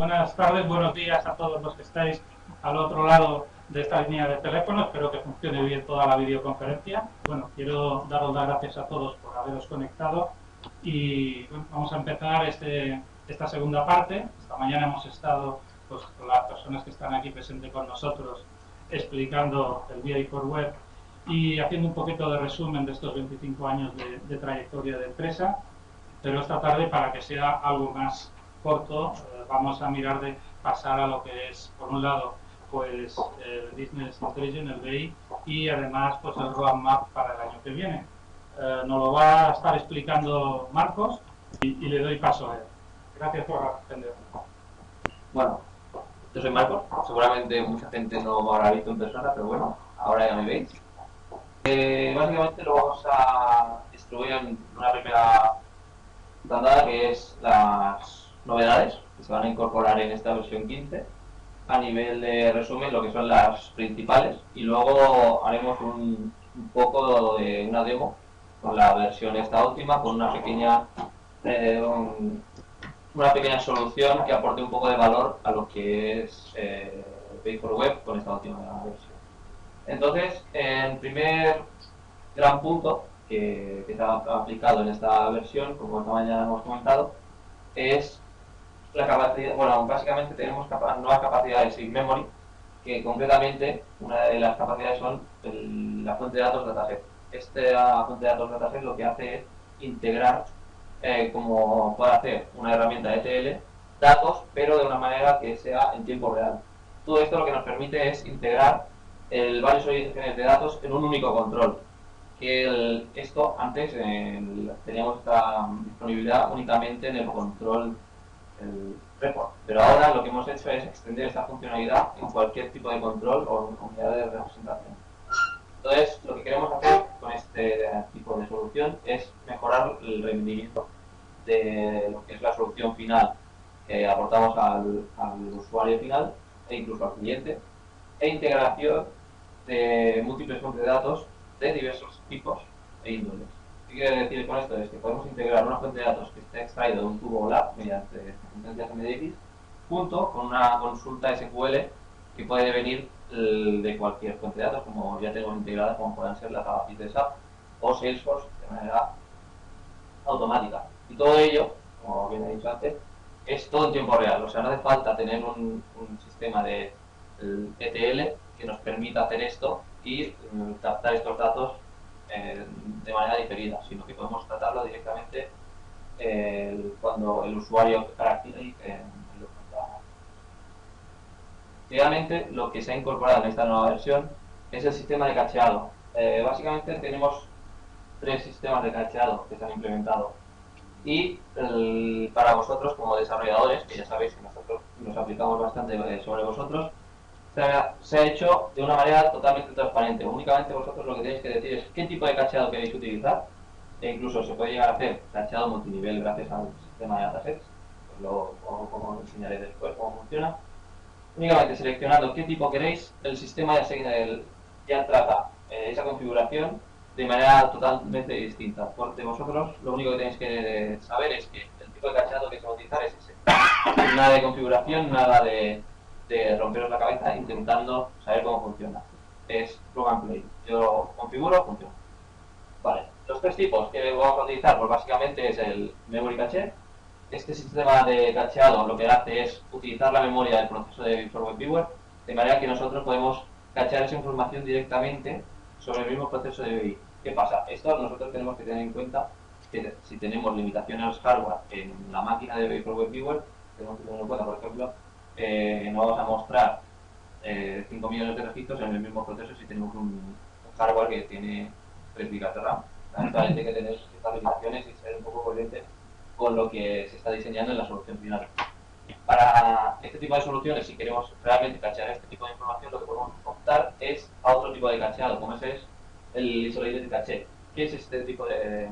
Buenas tardes, buenos días a todos los que estáis al otro lado de esta línea de teléfono. Espero que funcione bien toda la videoconferencia. Bueno, quiero daros las gracias a todos por haberos conectado y bueno, vamos a empezar esta segunda parte. Esta mañana hemos estado pues, con las personas que están aquí presentes con nosotros explicando el VA4 Web y haciendo un poquito de resumen de estos 25 años de trayectoria de empresa. Pero esta tarde, para que sea algo más corto, vamos a mirar de pasar a lo que es, por un lado, pues el Business Intelligence, el BI, y además pues el roadmap para el año que viene. Nos lo va a estar explicando Marcos y le doy paso a él. Gracias por atender. Bueno, yo soy Marcos, seguramente mucha gente no me habrá visto en persona, pero bueno, ahora ya me veis. Básicamente lo vamos a distribuir en una primera tanda que es las novedades que se van a incorporar en esta versión 15 a nivel de resumen, lo que son las principales, y luego haremos un poco de una demo con la versión esta última, con una pequeña solución que aporte un poco de valor a lo que es VA4 Web con esta última versión. Entonces, en primer gran punto que se ha aplicado en esta versión, como esta mañana hemos comentado, es la capacidad. Bueno, básicamente tenemos nuevas capacidades in memory, que concretamente una de las capacidades son la fuente de datos dataset. Esta fuente de datos dataset lo que hace es integrar, como puede hacer una herramienta ETL, datos, pero de una manera que sea en tiempo real. Todo esto lo que nos permite es integrar varios orígenes de datos en un único control. Esto antes teníamos esta disponibilidad únicamente en el control, el report, pero ahora lo que hemos hecho es extender esta funcionalidad en cualquier tipo de control o unidad de representación. Entonces, lo que queremos hacer con este tipo de solución es mejorar el rendimiento de lo que es la solución final que aportamos al usuario final e incluso al cliente, e integración de múltiples fuentes de datos de diversos tipos e índoles. ¿Qué quiere decir con esto? Es que podemos integrar una fuente de datos que esté extraída de un tubo OLAP mediante sentencias MDX junto con una consulta SQL que puede venir de cualquier fuente de datos, como ya tenemos integradas, como puedan ser las APIs de SAP o Salesforce de manera automática. Y todo ello, como bien he dicho antes, es todo en tiempo real. O sea, no hace falta tener un sistema de ETL que nos permita hacer esto y captar estos datos de manera diferida, sino que podemos tratarlo directamente cuando el usuario caracteriza lo contamos. Realmente lo que se ha incorporado en esta nueva versión es el sistema de cacheado. Básicamente tenemos tres sistemas de cacheado que se han implementado y para vosotros como desarrolladores, que ya sabéis que nosotros nos aplicamos bastante sobre vosotros, se ha hecho de una manera totalmente transparente. Únicamente vosotros lo que tenéis que decir es qué tipo de cacheado queréis utilizar, e incluso se puede llegar a hacer cacheado multinivel gracias al sistema de datasets, pues como enseñaré después cómo funciona. Únicamente seleccionando qué tipo queréis, el sistema ya trata esa configuración de manera totalmente distinta. Porque vosotros lo único que tenéis que saber es que el tipo de cacheado que se va a utilizar es ese. Nada de configuración, nada de romperos la cabeza intentando saber cómo funciona. Es plug and play. Yo lo configuro, funciona. Vale. Los tres tipos que vamos a utilizar, pues básicamente es el memory cache. Este sistema de cacheado lo que hace es utilizar la memoria del proceso de VA4 Viewer, de manera que nosotros podemos cachear esa información directamente sobre el mismo proceso de BI. ¿Qué pasa? Esto nosotros tenemos que tener en cuenta que si tenemos limitaciones hardware en la máquina de VA4 Viewer, tenemos que tener en cuenta, por ejemplo, no vamos a mostrar 5 millones de registros en el mismo proceso si tenemos un hardware que tiene 3 GB de RAM. Hay que tener ciertas limitaciones y ser un poco coherente con lo que se está diseñando en la solución final. Para este tipo de soluciones, si queremos realmente cachear este tipo de información, lo que podemos optar es a otro tipo de cacheado, como ese es el Isolated Cache. ¿Qué es este tipo de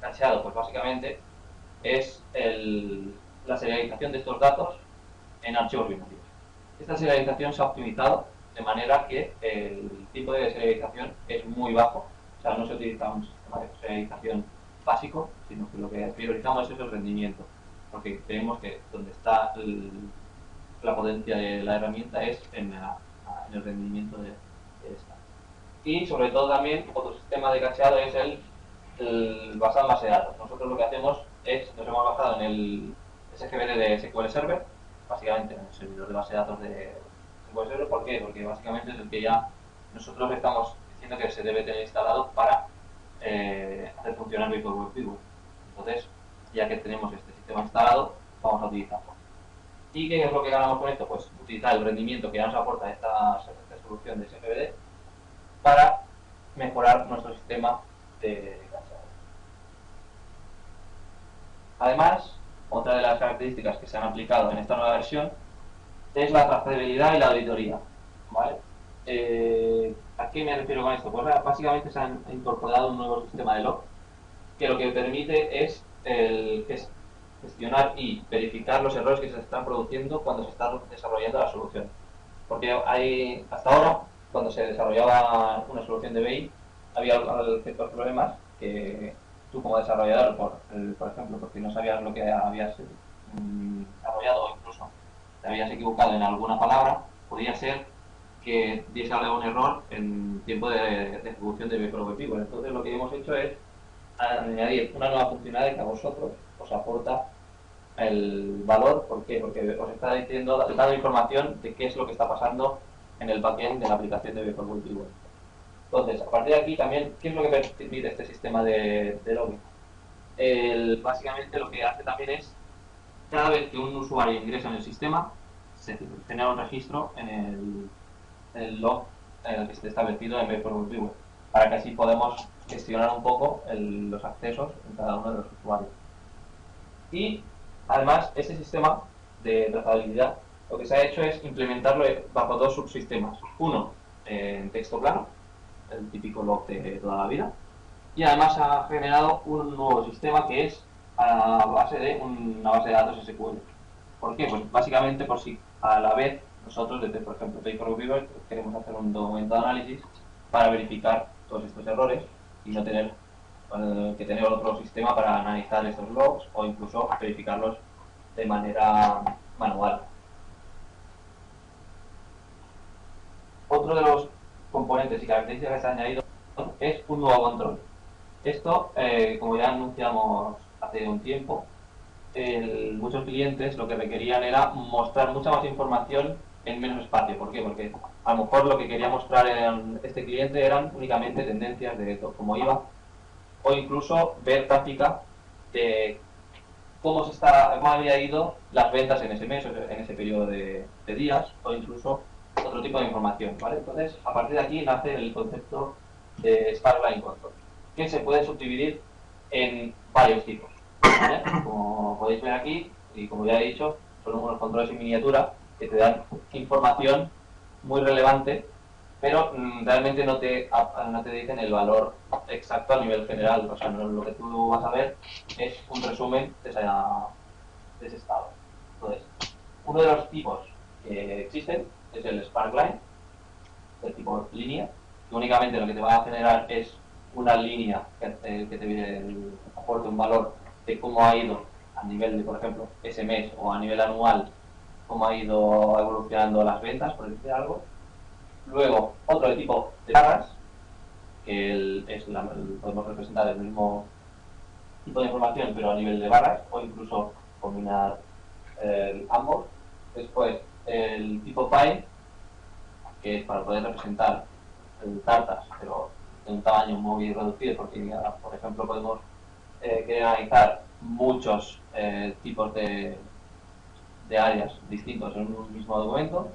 cacheado? Pues básicamente es la serialización de estos datos en archivos binarios. Esta serialización se ha optimizado de manera que el tipo de serialización es muy bajo. O sea, no se utiliza un sistema de serialización básico, sino que lo que priorizamos es el rendimiento. Porque creemos que donde está la potencia de la herramienta es en el rendimiento de esta. Y sobre todo también otro sistema de cacheado es el basado en base de datos. Nosotros lo que hacemos es, nos hemos basado en el SGBD de SQL Server, básicamente en el servidor de base de datos de SQL Server. ¿Por qué? Porque básicamente es el que ya nosotros estamos diciendo que se debe tener instalado para hacer funcionar Vapor Web Viewer. Entonces, ya que tenemos este sistema instalado, vamos a utilizarlo. ¿Y qué es lo que ganamos con esto? Pues utilizar el rendimiento que ya nos aporta esta solución de SGBD para mejorar nuestro sistema de cacheado. Además, otra de las características que se han aplicado en esta nueva versión es la trazabilidad y la auditoría. ¿Vale? ¿A qué me refiero con esto? Pues básicamente se han incorporado un nuevo sistema de log que lo que permite es gestionar y verificar los errores que se están produciendo cuando se está desarrollando la solución. Porque hasta ahora, cuando se desarrollaba una solución de BI, había ciertos problemas que tú como desarrollador, por ejemplo, porque no sabías lo que habías desarrollado o incluso te habías equivocado en alguna palabra, podía ser que diese algún error en tiempo de ejecución de Vapor Web Viewer. Entonces lo que hemos hecho es añadir una nueva funcionalidad que a vosotros os aporta el valor. ¿Por qué? Porque os está dando información de qué es lo que está pasando en el backend de la aplicación de Vapor Web Viewer. Entonces, a partir de aquí también, ¿qué es lo que permite este sistema de login? Básicamente lo que hace también es, cada vez que un usuario ingresa en el sistema, se genera un registro en el log en el que esté establecido en Vapor Web Viewer, para que así podamos gestionar un poco los accesos en cada uno de los usuarios. Y además, este sistema de trazabilidad, lo que se ha hecho es implementarlo bajo dos subsistemas. Uno en texto plano, el típico log de toda la vida, y además ha generado un nuevo sistema que es a base de una base de datos SQL. ¿Por qué? Pues básicamente por si a la vez nosotros, desde por ejemplo Vapor Web Viewer, queremos hacer un documento de análisis para verificar todos estos errores y no tener que tener otro sistema para analizar estos logs o incluso verificarlos de manera manual. Otro de los componentes y características que se ha añadido es un nuevo control. Esto, como ya anunciamos hace un tiempo, muchos clientes lo que requerían era mostrar mucha más información en menos espacio. ¿Por qué? Porque a lo mejor lo que quería mostrar en este cliente eran únicamente tendencias de cómo iba, o incluso ver gráfica de cómo había ido las ventas en ese mes, en ese periodo de días, o incluso otro tipo de información, ¿vale? Entonces, a partir de aquí nace el concepto de Sparkline Control, que se puede subdividir en varios tipos, ¿vale? Como podéis ver aquí, y como ya he dicho, son unos controles en miniatura que te dan información muy relevante, pero realmente no te dicen el valor exacto a nivel general. O sea, lo que tú vas a ver es un resumen de ese estado. Entonces, uno de los tipos que existen es el Sparkline, el tipo línea, que únicamente lo que te va a generar es una línea que te aporte un valor de cómo ha ido a nivel de, por ejemplo, ese mes o a nivel anual, cómo ha ido evolucionando las ventas, por decir algo. Luego, otro de tipo de barras, que podemos representar el mismo tipo de información, pero a nivel de barras, o incluso combinar ambos. Después, el tipo pie, que es para poder representar cartas, pero de un tamaño muy reducido, porque, por ejemplo, podemos querer analizar muchos tipos de áreas distintos en un mismo documento.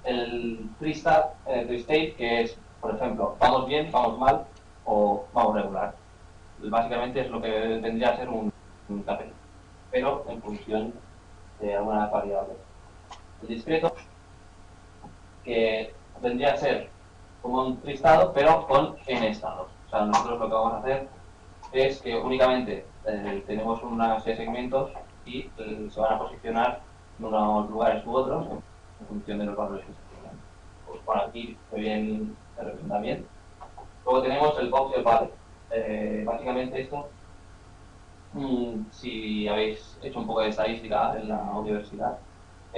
El free state, que es, por ejemplo, vamos bien, vamos mal o vamos regular. Básicamente es lo que vendría a ser un KPI, pero en función de alguna variable. El discreto, que vendría a ser como un listado, pero con n estados. O sea, nosotros lo que vamos a hacer es que únicamente tenemos una serie de segmentos y se van a posicionar en unos lugares u otros en función de los valores que se tengan. Pues por aquí se representa bien. Luego tenemos el box y el palette. Básicamente esto, si habéis hecho un poco de estadística en la universidad,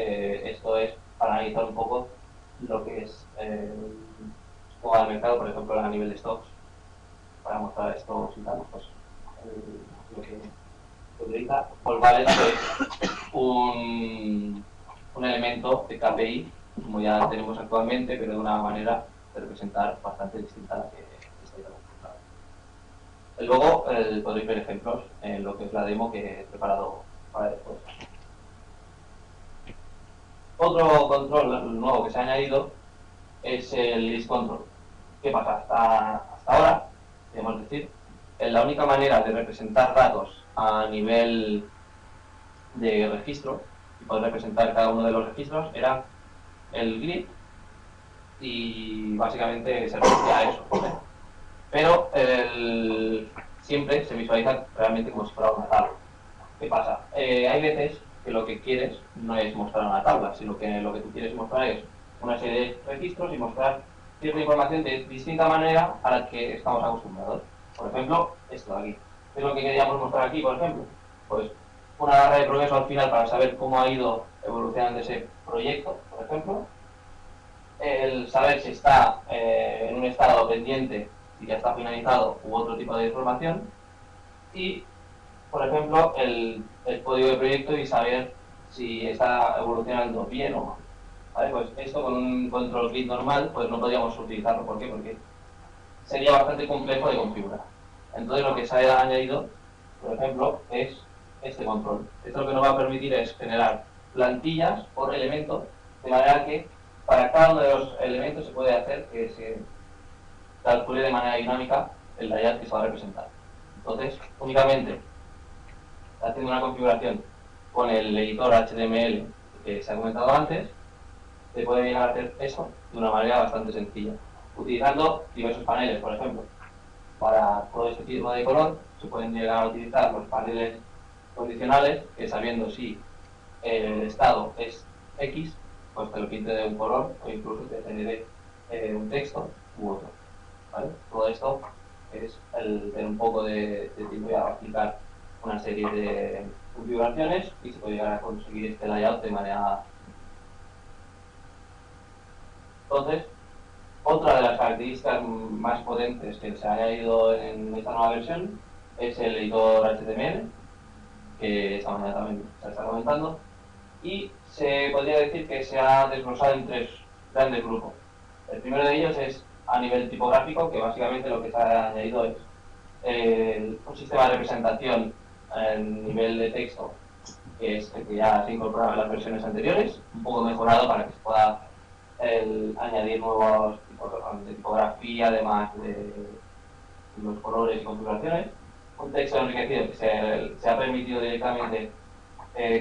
esto es para analizar un poco lo que es cómo va el mercado, por ejemplo, a nivel de stocks, para mostrar stocks y tal, pues lo que se utiliza. Pues vale, es un elemento de KPI, como ya tenemos actualmente, pero de una manera de representar bastante distinta a la que estáis acostumbrados. Luego podréis ver ejemplos en lo que es la demo que he preparado para después. Otro control nuevo que se ha añadido es el list control. ¿Qué pasa? Hasta ahora, podemos decir, la única manera de representar datos a nivel de registro y poder representar cada uno de los registros era el grid y básicamente se reducía a eso, ¿vale? Pero siempre se visualiza realmente como si fuera una tabla. ¿Qué pasa? Hay veces que lo que quieres no es mostrar una tabla, sino que lo que tú quieres mostrar es una serie de registros y mostrar cierta información de distinta manera a la que estamos acostumbrados. Por ejemplo, esto de aquí. ¿Qué es lo que queríamos mostrar aquí, por ejemplo? Pues una barra de progreso al final para saber cómo ha ido evolucionando ese proyecto, por ejemplo. El saber si está en un estado pendiente, si ya está finalizado u otro tipo de información. Y, por ejemplo, el código de proyecto y saber si está evolucionando bien o mal. ¿Vale? Pues esto con un control grid normal pues no podríamos utilizarlo. ¿Por qué? Porque sería bastante complejo de configurar. Entonces lo que se ha añadido, por ejemplo, es este control. Esto lo que nos va a permitir es generar plantillas por elemento, de manera que para cada uno de los elementos se puede hacer que se calcule de manera dinámica el layout que se va a representar. Entonces, únicamente haciendo una configuración con el editor HTML que se ha comentado antes, se puede llegar a hacer eso de una manera bastante sencilla, utilizando diversos paneles. Por ejemplo, para todo este tipo de color se pueden llegar a utilizar los paneles condicionales, que sabiendo si el estado es X, pues te lo pinte de un color o incluso te genere un texto u otro. ¿Vale? Todo esto es el tener un poco de tiempo y aplicar una serie de configuraciones y se puede llegar a conseguir este layout de manera. Entonces, otra de las características más potentes que se ha añadido en esta nueva versión es el editor HTML, que esta mañana también se está comentando, y se podría decir que se ha desglosado en tres grandes grupos. El primero de ellos es a nivel tipográfico, que básicamente lo que se ha añadido es un sistema de representación a nivel de texto, que es el que ya se incorporaba en las versiones anteriores, un poco mejorado para que se pueda añadir nuevos tipos de tipografía, además de los colores y configuraciones. Un texto enriquecido que se ha permitido directamente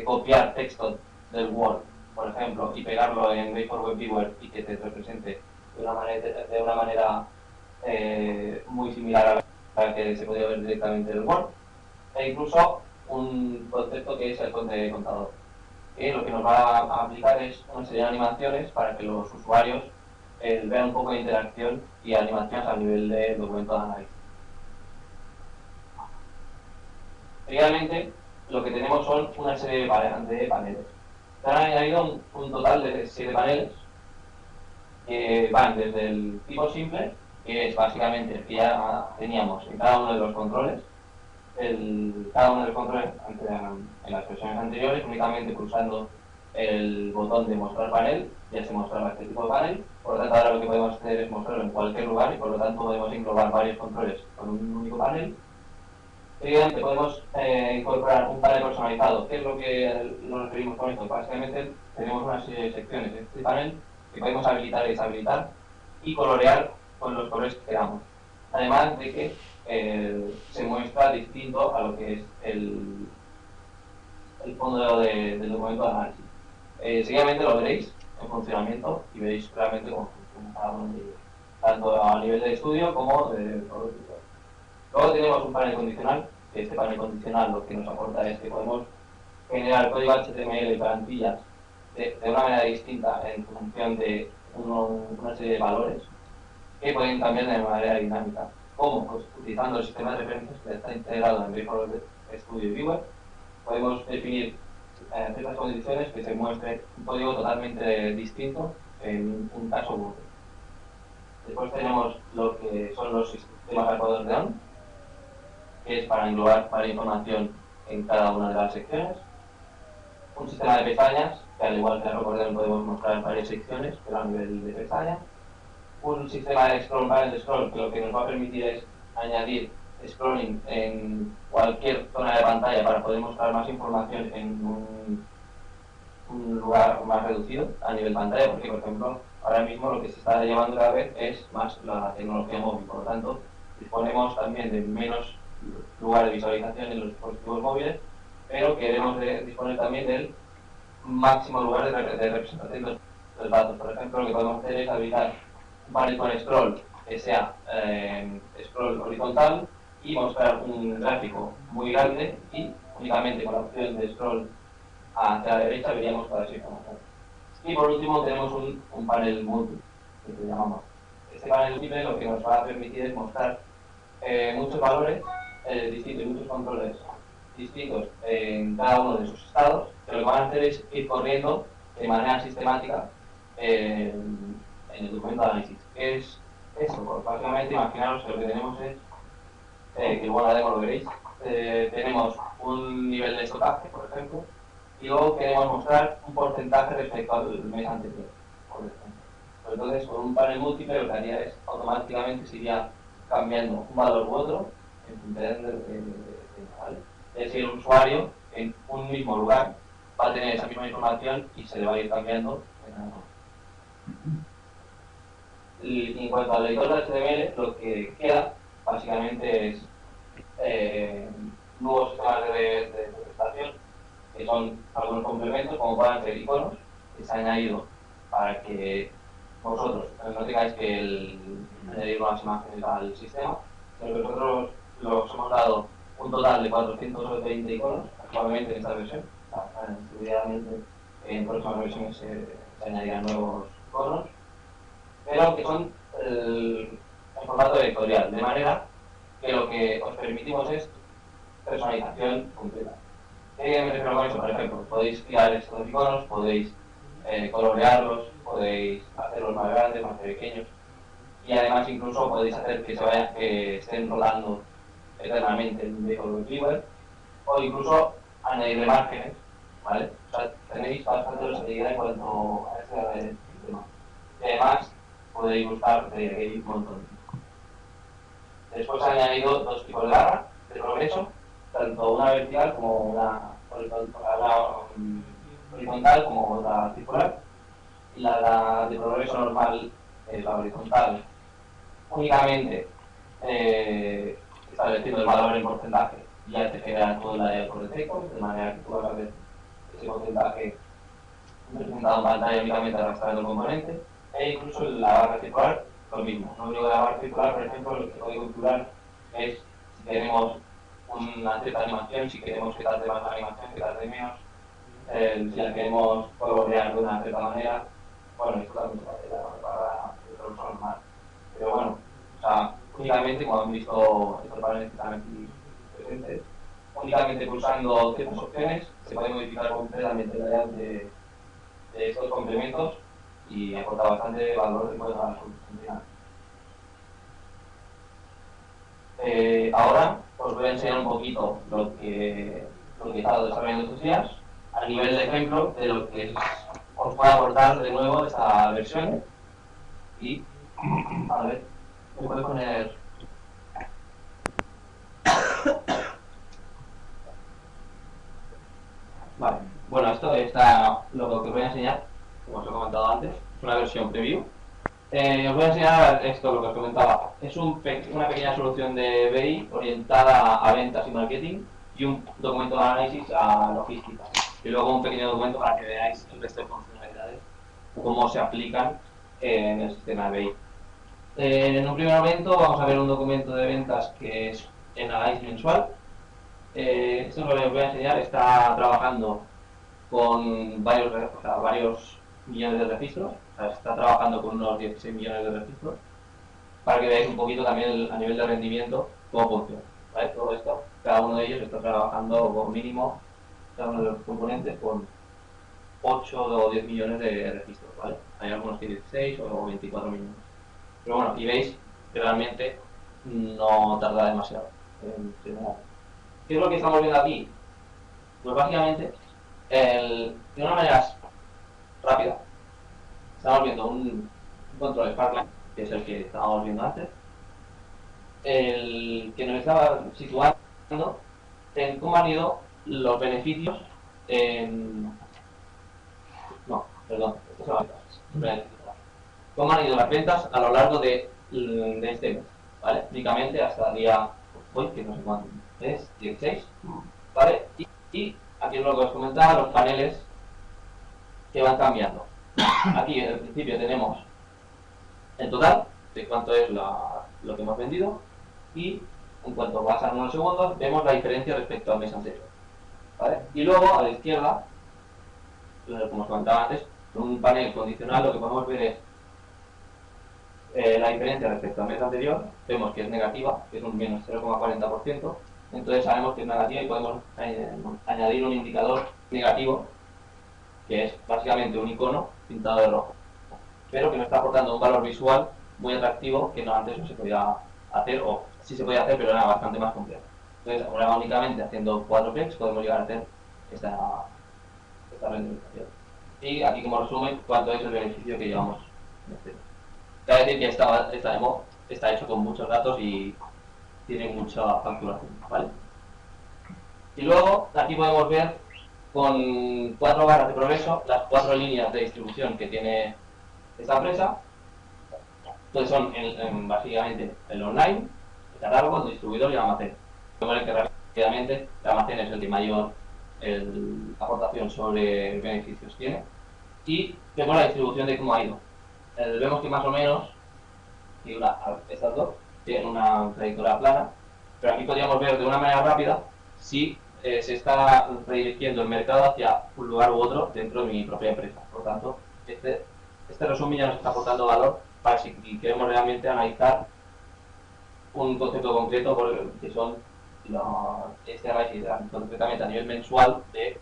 copiar texto del Word, por ejemplo, y pegarlo en Wave for Web Viewer y que te represente de una manera muy similar a la que se podía ver directamente en el Word. E incluso un concepto que es el conte contador, que lo que nos va a aplicar es una serie de animaciones para que los usuarios vean un poco de interacción y animaciones a nivel de documento de análisis. Realmente lo que tenemos son una serie de paneles. Se han añadido un total de 7 paneles que van desde el tipo simple, que es básicamente el que ya teníamos en cada uno de los controles. Cada uno de los controles en las versiones anteriores, únicamente pulsando el botón de mostrar panel, ya se mostraba este tipo de panel. Por lo tanto, ahora lo que podemos hacer es mostrarlo en cualquier lugar y por lo tanto podemos englobar varios controles con un único panel. Evidentemente podemos incorporar un panel personalizado. ¿Qué es lo que nos referimos con esto? Básicamente tenemos una serie de secciones en este panel que podemos habilitar y deshabilitar y colorear con los colores que queramos. Además de que se muestra distinto a lo que es el fondo del documento de análisis. Seguidamente lo veréis en funcionamiento y veréis realmente cómo funciona cada uno de ellos, tanto a nivel de estudio como de producto. Luego tenemos un panel condicional, que este panel condicional lo que nos aporta es que podemos generar código HTML y plantillas de una manera distinta en función de una serie de valores que pueden cambiar de manera dinámica. ¿Cómo? Pues utilizando el sistema de referencias que está integrado en Visual Studio Viewer, podemos definir ciertas condiciones que se muestre un código totalmente distinto en un caso u otro. Después tenemos lo que son los sistemas algodón, que es para englobar varias información en cada una de las secciones. Un sistema de pestañas, que al igual que el acordeón podemos mostrar varias secciones, pero a nivel de pestaña. Un sistema de scroll panel scroll, que lo que nos va a permitir es añadir scrolling en cualquier zona de pantalla para poder mostrar más información en un lugar más reducido a nivel pantalla, porque por ejemplo ahora mismo lo que se está llevando cada vez es más la tecnología móvil, por lo tanto disponemos también de menos lugar de visualización en los dispositivos móviles, pero queremos disponer también del máximo lugar de representación de los datos. Por ejemplo, lo que podemos hacer es habilitar un panel con scroll que sea scroll horizontal y mostrar un gráfico muy grande y únicamente con la opción de scroll hacia la derecha veríamos toda esa información. Y por último tenemos un panel múltiple, que llamamos. Este panel múltiple lo que nos va a permitir es mostrar muchos valores distintos, muchos controles distintos en cada uno de sus estados, que lo que van a hacer es ir corriendo de manera sistemática en el documento de análisis. ¿Qué es eso? Pues básicamente imaginaros que lo que tenemos es, que luego la demo lo veréis, tenemos un nivel de estocaje, por ejemplo, y luego queremos mostrar un porcentaje respecto al mes anterior, por ejemplo. Pues entonces, con un panel múltiple lo que haría es automáticamente se iría cambiando un valor u otro en función ¿vale? Es decir, el usuario en un mismo lugar va a tener esa misma información y se le va a ir cambiando. Y en cuanto al editor de HTML, lo que queda básicamente es nuevos sistemas de presentación, que son algunos complementos, como puedan ser iconos, que se han añadido para que vosotros no tengáis que añadir unas imágenes al sistema, sino que nosotros los hemos dado un total de 420 iconos actualmente en esta versión. Seguramente en próximas versiones se añadirán nuevos iconos, pero que son en formato vectorial, de manera que lo que os permitimos es personalización completa. ¿Qué me refiero con eso? Por ejemplo, podéis crear estos iconos, podéis colorearlos, podéis hacerlos más grandes, más pequeños, y además incluso podéis hacer que estén rodando eternamente en un vehículo de Cleaver, o incluso añadirle márgenes, ¿vale? O sea, tenéis bastante versatilidad en cuanto a este sistema. Y además podéis buscar de un montón. Después se han añadido dos tipos de barra de progreso, tanto una vertical como una horizontal como otra circular. Y la de progreso normal es la horizontal, únicamente estableciendo el valor en porcentaje, ya te genera todo el área por defecto, de manera que tú vas a ver ese porcentaje representado en pantalla únicamente arrastrando el componente, e incluso la barra circular, lo mismo. Lo único de la barra circular, por ejemplo, lo que puede calcular es si tenemos una cierta animación, si queremos que tarde más la animación, que tarde menos, si la queremos colorear de una cierta manera. Bueno, esto también se hace para el progreso normal. Pero bueno, o sea, únicamente, como han visto estos paneles que están aquí presentes, únicamente pulsando ciertas opciones se puede modificar completamente la idea de estos complementos y aporta bastante valor en cuanto a la solución final. Ahora os voy a enseñar un poquito lo que he estado desarrollando estos días a nivel de ejemplo de lo que os puede aportar de nuevo esta versión. Y a ver, me puedo poner vale, bueno, esto está lo que os voy a enseñar, como os he comentado antes, es una versión preview. Os voy a enseñar esto, lo que os comentaba. Es una pequeña solución de BI orientada a ventas y marketing y un documento de análisis a logística. Y luego un pequeño documento para que veáis el resto de funcionalidades, cómo se aplican en el sistema de BI. En un primer momento vamos a ver un documento de ventas que es en análisis mensual. Esto es lo que os voy a enseñar. Está trabajando con varios millones de registros. O sea, está trabajando con unos 16 millones de registros para que veáis un poquito también a nivel de rendimiento cómo funciona, ¿vale? Todo esto, cada uno de ellos está trabajando por mínimo cada uno de los componentes con 8 o 10 millones de registros, ¿vale? Hay algunos que 16 o 24 millones. Pero bueno, y veis que realmente no tarda demasiado en generar. ¿Qué es lo que estamos viendo aquí? Pues básicamente, de una manera rápida, estamos viendo un control Sparkline, que es el que estábamos viendo antes, el que nos estaba situando en cómo han ido los beneficios en... No, perdón, esto son las ventas. Cómo han ido las ventas a lo largo de este mes, ¿vale? Únicamente hasta el día, hoy, que no sé cuánto es, 16, ¿vale? Y aquí es lo que os comentaba, los paneles que van cambiando. Aquí en el principio tenemos el total de cuánto es lo que hemos vendido y en cuanto pasan unos segundos vemos la diferencia respecto al mes anterior, ¿vale? Y luego a la izquierda, como os comentaba antes, en un panel condicional lo que podemos ver es la diferencia respecto al mes anterior. Vemos que es negativa, que es un menos 0,40%, entonces sabemos que es negativa y podemos añadir un indicador negativo, que es básicamente un icono pintado de rojo, pero que nos está aportando un valor visual muy atractivo que no antes no se podía hacer, o sí se podía hacer, pero era bastante más complejo. Entonces, ahora únicamente haciendo 4 clics podemos llegar a hacer esta renderización. Y aquí como resumen, cuánto es el beneficio que llevamos en este. Cabe decir que esta demo está hecho con muchos datos y tiene mucha facturación, ¿vale? Y luego, aquí podemos ver con 4 barras de progreso las 4 líneas de distribución que tiene esta empresa. Entonces son básicamente el online, el catálogo, el distribuidor y el almacén. Podemos ver que rápidamente el almacén es el que mayor aportación sobre beneficios tiene. Y vemos la distribución de cómo ha ido. Vemos que más o menos, estas dos tienen una trayectoria plana, pero aquí podríamos ver de una manera rápida si se está redirigiendo el mercado hacia un lugar u otro dentro de mi propia empresa. Por lo tanto, este resumen ya nos está aportando valor para si queremos realmente analizar un concepto concreto, que son este análisis concretamente a nivel mensual de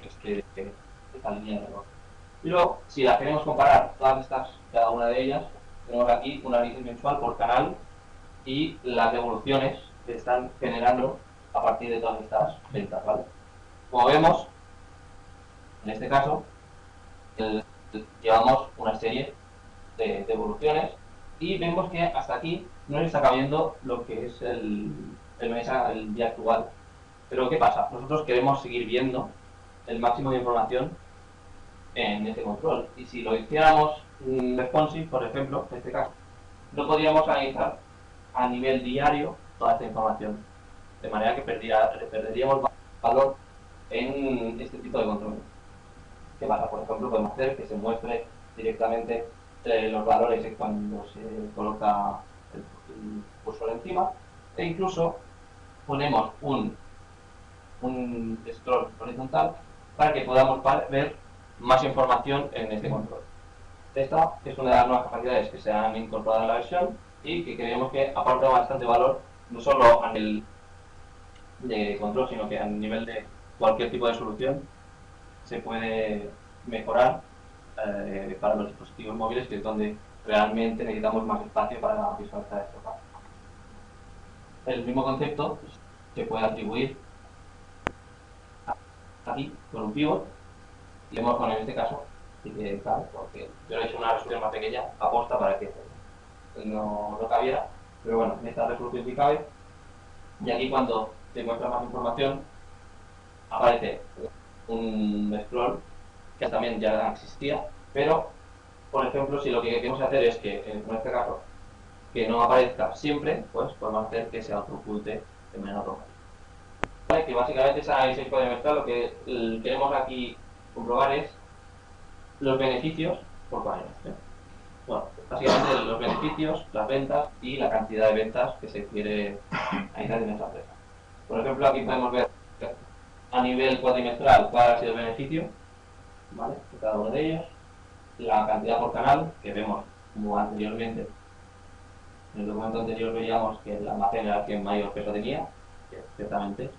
esta línea de valor. Y luego, si las queremos comparar todas estas, cada una de ellas, tenemos aquí un análisis mensual por canal y las devoluciones que están generando a partir de todas estas ventas, ¿vale? Como vemos, en este caso, llevamos una serie de devoluciones y vemos que hasta aquí no está cabiendo lo que es el día actual. Pero ¿qué pasa? Nosotros queremos seguir viendo el máximo de información en este control, y si lo hiciéramos responsive, por ejemplo, en este caso, no podríamos analizar a nivel diario toda esta información, de manera que perderíamos valor en este tipo de control. ¿Qué pasa? Por ejemplo, podemos hacer que se muestre directamente los valores cuando se coloca el cursor encima, e incluso ponemos un scroll horizontal para que podamos ver más información en este control. Esta es una de las nuevas capacidades que se han incorporado en la versión y que creemos que aporta bastante valor, no solo a nivel de control, sino que a nivel de cualquier tipo de solución se puede mejorar para los dispositivos móviles, que es donde realmente necesitamos más espacio para visualizar esto. El mismo concepto se puede atribuir aquí con un pivot, y vemos con en este caso sí que cabe, porque yo he hecho una resolución más pequeña aposta para que no cabiera, pero bueno, en esta resolución sí cabe. Y aquí cuando se muestra más información aparece un scroll que también ya existía, pero por ejemplo, si lo que queremos hacer es que en este caso que no aparezca siempre, pues podemos hacer que se autooculte de manera automática. ¿Vale? Que básicamente ese análisis comercial, lo que queremos aquí comprobar es los beneficios por panel. Bueno, básicamente los beneficios, las ventas y la cantidad de ventas que se quiere añadir en esa empresa. Por ejemplo, aquí podemos ver a nivel cuatrimestral cuál ha sido el beneficio, ¿vale?, de cada uno de ellos, la cantidad por canal, que vemos como anteriormente. En el documento anterior veíamos que el almacén era el que mayor peso tenía, que ciertamente es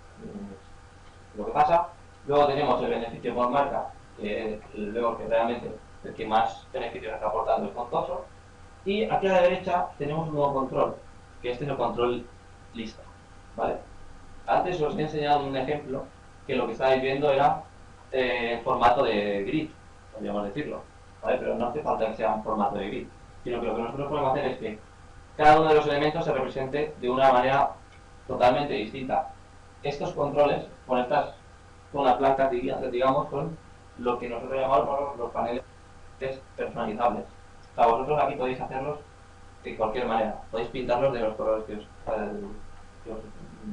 lo que pasa. Luego tenemos el beneficio por marca, que vemos que realmente el que más beneficios está aportando es Contoso. Y aquí a la derecha tenemos un nuevo control, que este es el control lista, ¿vale? Antes os he enseñado un ejemplo que lo que estáis viendo era en formato de grid, podríamos decirlo, ¿vale? Pero no hace falta que sea un formato de grid, sino que lo que nosotros podemos hacer es que cada uno de los elementos se represente de una manera totalmente distinta. Estos controles, con las blancas, digamos, son lo que nosotros llamamos los paneles personalizables. O sea, vosotros aquí podéis hacerlos de cualquier manera. Podéis pintarlos de los colores que os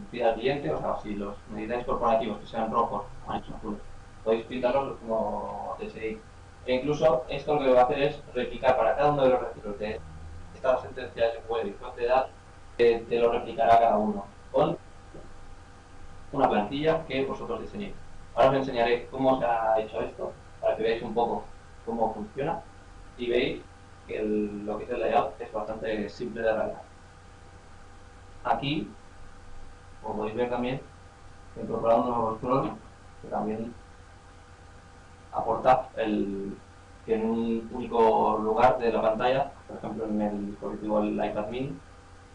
pida el cliente, o sea, si los necesitáis corporativos que sean rojos, amarillos, azules, podéis pintarlos como deseéis. E incluso esto lo que va a hacer es replicar para cada uno de los registros de estas sentencias de web y fuente de datos, te lo replicará cada uno con una plantilla que vosotros diseñéis. Ahora os enseñaré cómo se ha hecho esto, para que veáis un poco cómo funciona y veis que lo que es el layout es bastante simple de realizar. Aquí, como podéis ver también, he incorporado un nuevo scroll que también aporta que en un único lugar de la pantalla, por ejemplo en el dispositivo el iPad mini,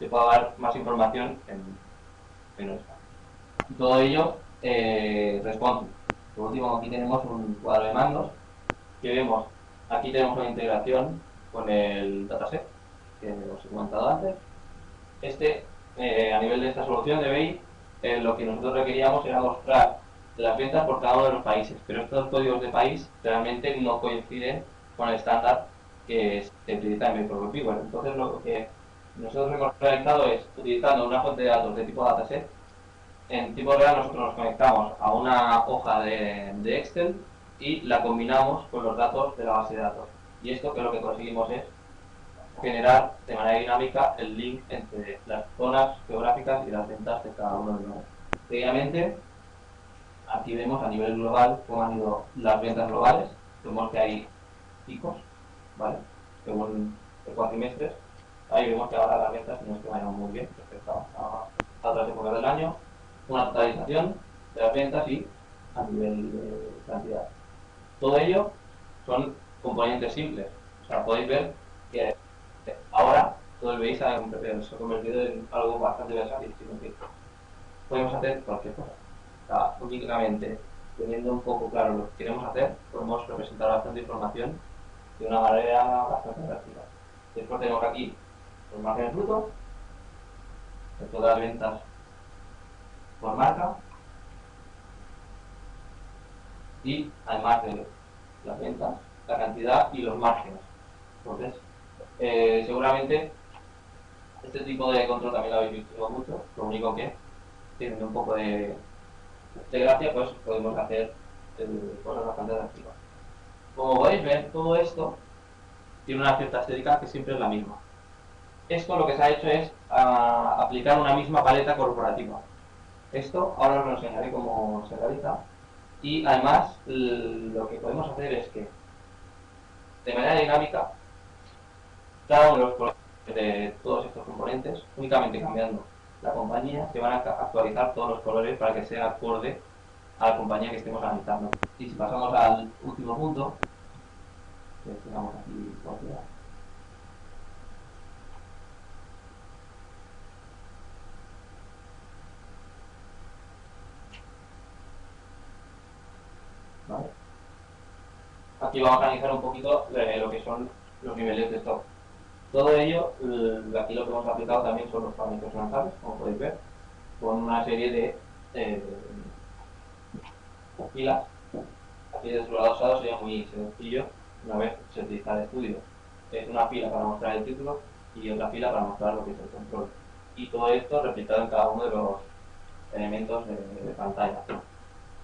se pueda dar más información en esta. Y todo ello responsive. Por último, aquí tenemos un cuadro de mandos que vemos. Aquí tenemos una integración con el dataset que os he comentado antes. A nivel de esta solución de BI, lo que nosotros requeríamos era mostrar las ventas por cada uno de los países, pero estos códigos de país realmente no coinciden con el estándar que se utiliza en BI. Entonces lo que nosotros hemos realizado es, utilizando una fuente de datos de tipo dataset, en tiempo real nosotros nos conectamos a una hoja de Excel y la combinamos con los datos de la base de datos. Y esto que lo que conseguimos es generar de manera dinámica el link entre las zonas geográficas y las ventas de cada uno de los. Previamente, aquí vemos a nivel global cómo han ido las ventas globales. Vemos que hay picos, ¿vale? Según el cuatrimestres. Ahí vemos que ahora las ventas no es que vayan muy bien respecto a otras épocas del año. Una totalización de las ventas y a nivel de cantidad. Todo ello son componentes simples. O sea, podéis ver que ahora todo el BI se ha convertido en algo bastante versátil, sino que podemos hacer cualquier cosa. O sea, únicamente teniendo un poco claro lo que queremos hacer, podemos representar bastante información de una manera bastante atractiva. Después tenemos aquí los márgenes brutos, de todas las ventas por marca, y además de las ventas, la cantidad y los márgenes. Entonces, seguramente este tipo de control también lo habéis visto mucho, lo único que tiene un poco de gracia, pues podemos hacer cosas bastante atractivas. Como podéis ver, todo esto tiene una cierta estética que siempre es la misma. Esto lo que se ha hecho es aplicar una misma paleta corporativa. Esto ahora os lo enseñaré cómo se realiza. Y además lo que podemos hacer es que de manera dinámica cada uno de los colores de todos estos componentes, únicamente cambiando la compañía, se van a actualizar todos los colores para que sea acorde a la compañía que estemos analizando. Y si pasamos al último punto, que tenemos aquí cualquiera. ¿Vale? Aquí vamos a analizar un poquito lo que son los niveles de stock. Todo ello, aquí lo que hemos aplicado también son los parámetros lanzables, como podéis ver, con una serie de filas. Aquí de su lado usado sería muy sencillo, una vez se utiliza el estudio. Es una fila para mostrar el título y otra fila para mostrar lo que es el control. Y todo esto replicado en cada uno de los elementos de pantalla.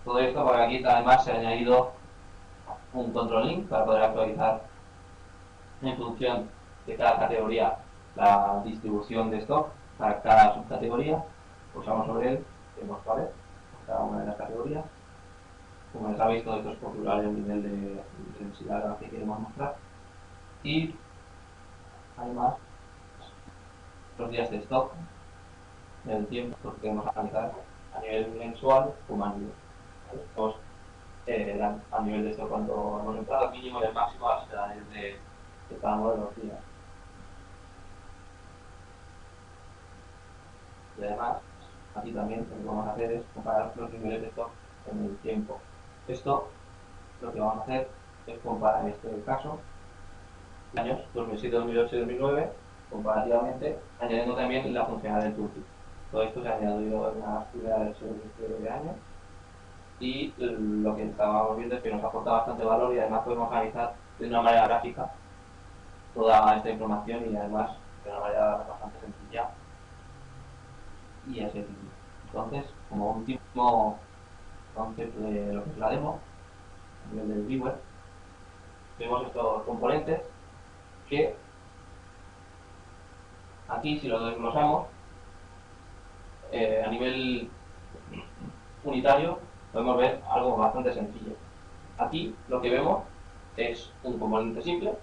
Todo esto porque aquí además se ha añadido un control link para poder actualizar en función de cada categoría la distribución de stock para cada subcategoría. Pulsamos sobre él, vemos cuál es cada una de las categorías. Como ya sabéis, todo esto es popular el nivel de intensidad que queremos mostrar. Y además los días de stock, el tiempo que queremos analizar a nivel mensual o anual. a nivel de esto, cuando hemos entrado al mínimo y al máximo a las edades de cada uno de los días. Y además, aquí también lo que vamos a hacer es comparar los niveles de stock en el tiempo. Esto lo que vamos a hacer es comparar en este caso años 2007, 2008 y 2009 comparativamente, añadiendo también la funcionalidad del tooltip. Todo esto se ha añadido en las primeras versiones de año y lo que estábamos viendo es que nos aporta bastante valor y además podemos analizar de una manera gráfica toda esta información y además de una manera bastante sencilla y asequible. Entonces, como último concepto de lo que es la demo, a nivel del viewer, vemos estos componentes que aquí, si lo desglosamos a nivel unitario, podemos ver algo bastante sencillo. Aquí lo que vemos es un componente simple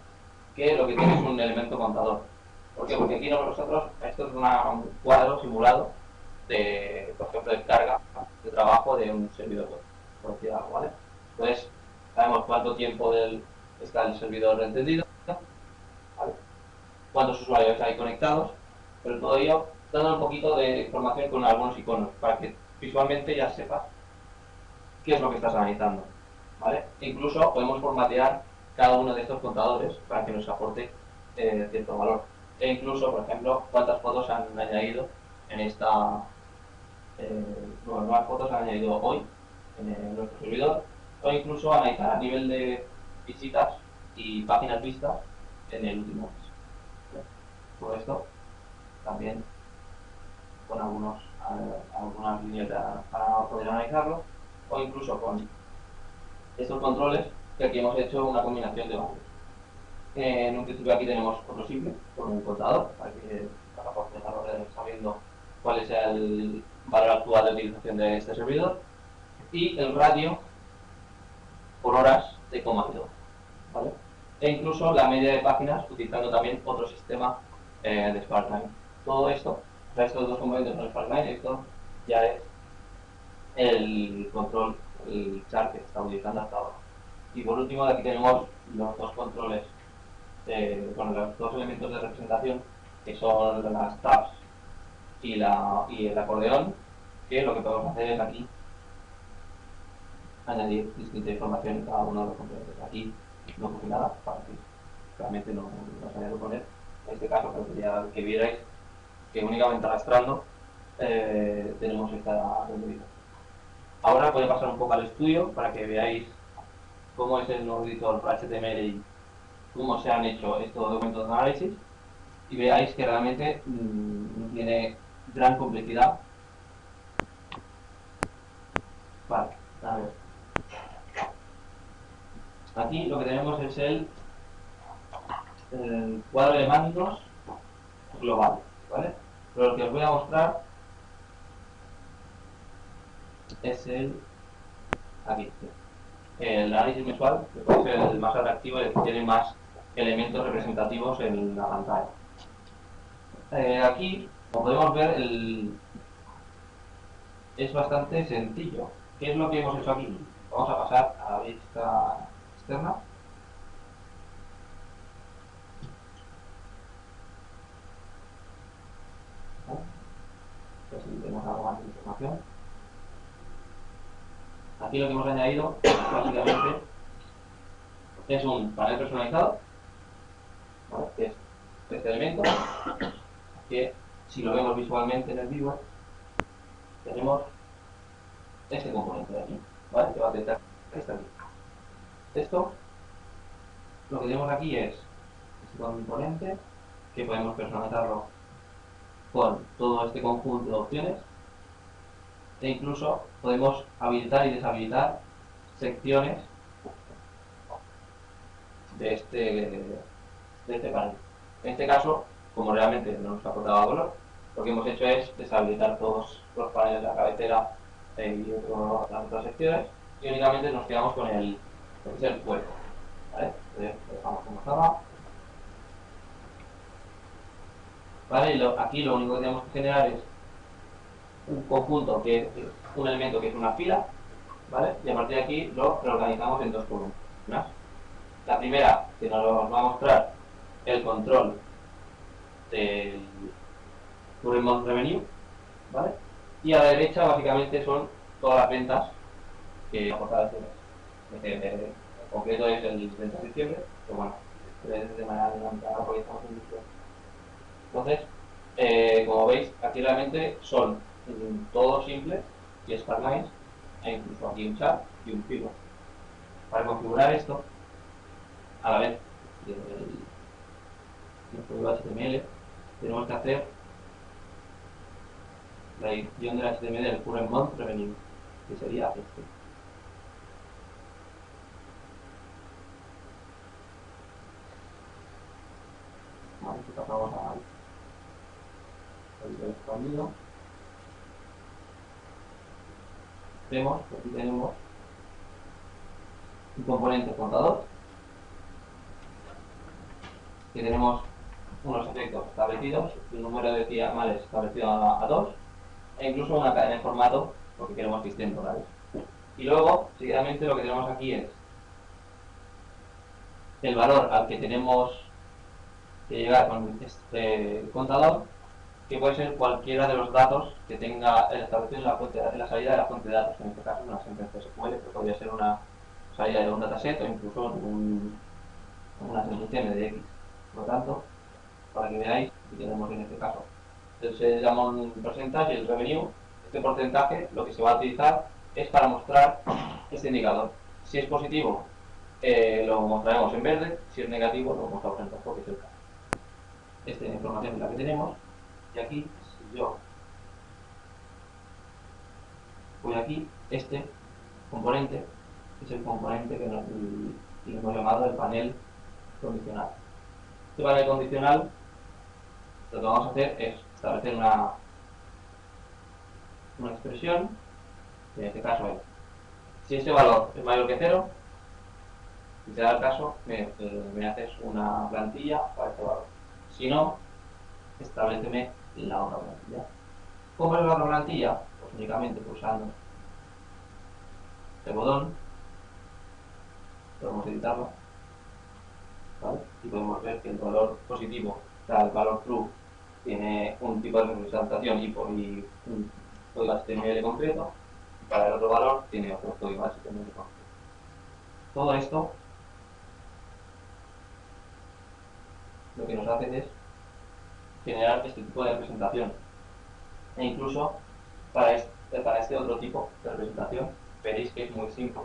que lo que tiene es un elemento contador. ¿Por qué? Porque aquí nosotros, esto es un cuadro simulado de, por ejemplo, de carga de trabajo de un servidor web, por decir algo, ¿vale? Entonces, sabemos cuánto tiempo está el servidor encendido, ¿vale? Cuántos usuarios hay conectados, pero todo ello dando un poquito de información con algunos iconos para que visualmente ya sepas qué es lo que estás analizando, ¿vale? E incluso podemos formatear cada uno de estos contadores para que nos aporte cierto valor. E incluso, por ejemplo, cuántas fotos han añadido en esta nuevas fotos han añadido hoy en nuestro servidor, o incluso analizar a nivel de visitas y páginas vistas en el último mes. Por esto también con algunas líneas para poder analizarlo, o incluso con estos controles que aquí hemos hecho una combinación de varios. En un principio aquí tenemos otro simple con un contador para que sabiendo cuál es el valor actual de utilización de este servidor y el radio por horas de cómo ha ido, ¿vale? E incluso la media de páginas utilizando también otro sistema de Sparkline. Todo esto, estos dos componentes con Sparkline, esto ya es el control, el chart que se está utilizando hasta ahora. Y por último, aquí tenemos los dos controles, los dos elementos de representación que son las tabs y el acordeón, que lo que podemos hacer es aquí añadir distinta información en cada uno de los componentes. Aquí no puse nada para que realmente no sabía qué poner. En este caso, pero quería que vierais que únicamente arrastrando tenemos esta renderización. Ahora voy a pasar un poco al estudio para que veáis cómo es el nuevo editor HTML y cómo se han hecho estos documentos de análisis y veáis que realmente no tiene gran complejidad. Vale, a ver. Aquí lo que tenemos es el cuadro de mandos global, ¿vale? Pero lo que os voy a mostrar es aquí, el análisis mensual, que puede ser el más atractivo y el que tiene más elementos representativos en la pantalla. Aquí, como podemos ver, es bastante sencillo. ¿Qué es lo que hemos hecho aquí? Vamos a pasar a la vista externa. Así tenemos algo más de información. Aquí lo que hemos añadido, básicamente, es un panel personalizado, ¿vale? Que es este elemento, que si lo vemos visualmente en el viewer, tenemos este componente de aquí, ¿vale? Que va a detectar este aquí. Esto, lo que tenemos aquí es este componente, que podemos personalizarlo con todo este conjunto de opciones, e incluso podemos habilitar y deshabilitar secciones de este panel. En este caso, como realmente no nos aportaba valor, lo que hemos hecho es deshabilitar todos los paneles de la cabecera y las otras secciones y únicamente nos quedamos con lo que es el cuerpo, ¿vale? Entonces lo dejamos como estaba, ¿vale? Y aquí lo único que tenemos que generar es un conjunto que es un elemento que es una fila ¿vale? Y a partir de aquí lo reorganizamos en dos columnas. La primera, que nos va a mostrar el control del Current Month Revenue, ¿vale? Y a la derecha, básicamente, son todas las ventas que aportadas este mes. En concreto es el 30 de diciembre, pero bueno, es de manera dinámica porque estamos en diciembre. Entonces, como veis, aquí realmente son todo simple y sparklines, e incluso aquí un chat y un pivot. Para configurar esto, a la vez del código HTML, tenemos que hacer la edición del HTML del Current Month Revenue, que sería este. Vale, que pasamos al expandido. Vemos que aquí tenemos un componente contador, que tenemos unos efectos establecidos, un número de decimales establecido a 2, e incluso una cadena de formato, porque queremos que estén totales. Y luego, seguidamente, lo que tenemos aquí es el valor al que tenemos que llegar con este contador, que puede ser cualquiera de los datos que tenga el establecido en la salida de la fuente de datos, en este caso una sentencia SQL, pero podría ser una salida de un dataset o incluso una sentencia MDX. Por lo tanto, para que veáis que tenemos en este caso, se llama un percentage y el revenue. Este porcentaje lo que se va a utilizar es para mostrar este indicador. Si es positivo, lo mostraremos en verde; si es negativo, lo mostramos en rojo, que es el caso. Esta es la información la que tenemos. Y aquí, si yo voy aquí, este componente es el componente que le hemos llamado el panel condicional. Este panel condicional, lo que vamos a hacer es establecer una expresión, que en este caso es: si ese valor es mayor que 0, si te da el caso, me haces una plantilla para este valor. Si no, estableceme la otra plantilla. ¿Cómo es la otra plantilla? Pues únicamente pulsando el botón, podemos editarlo, ¿vale? Y podemos ver que el valor positivo, o sea, el valor true, tiene un tipo de representación y un código HTML concreto, y para el otro valor tiene otro código HTML concreto. Todo esto lo que nos hace es generar este tipo de representación, e incluso para este otro tipo de representación veréis que es muy simple.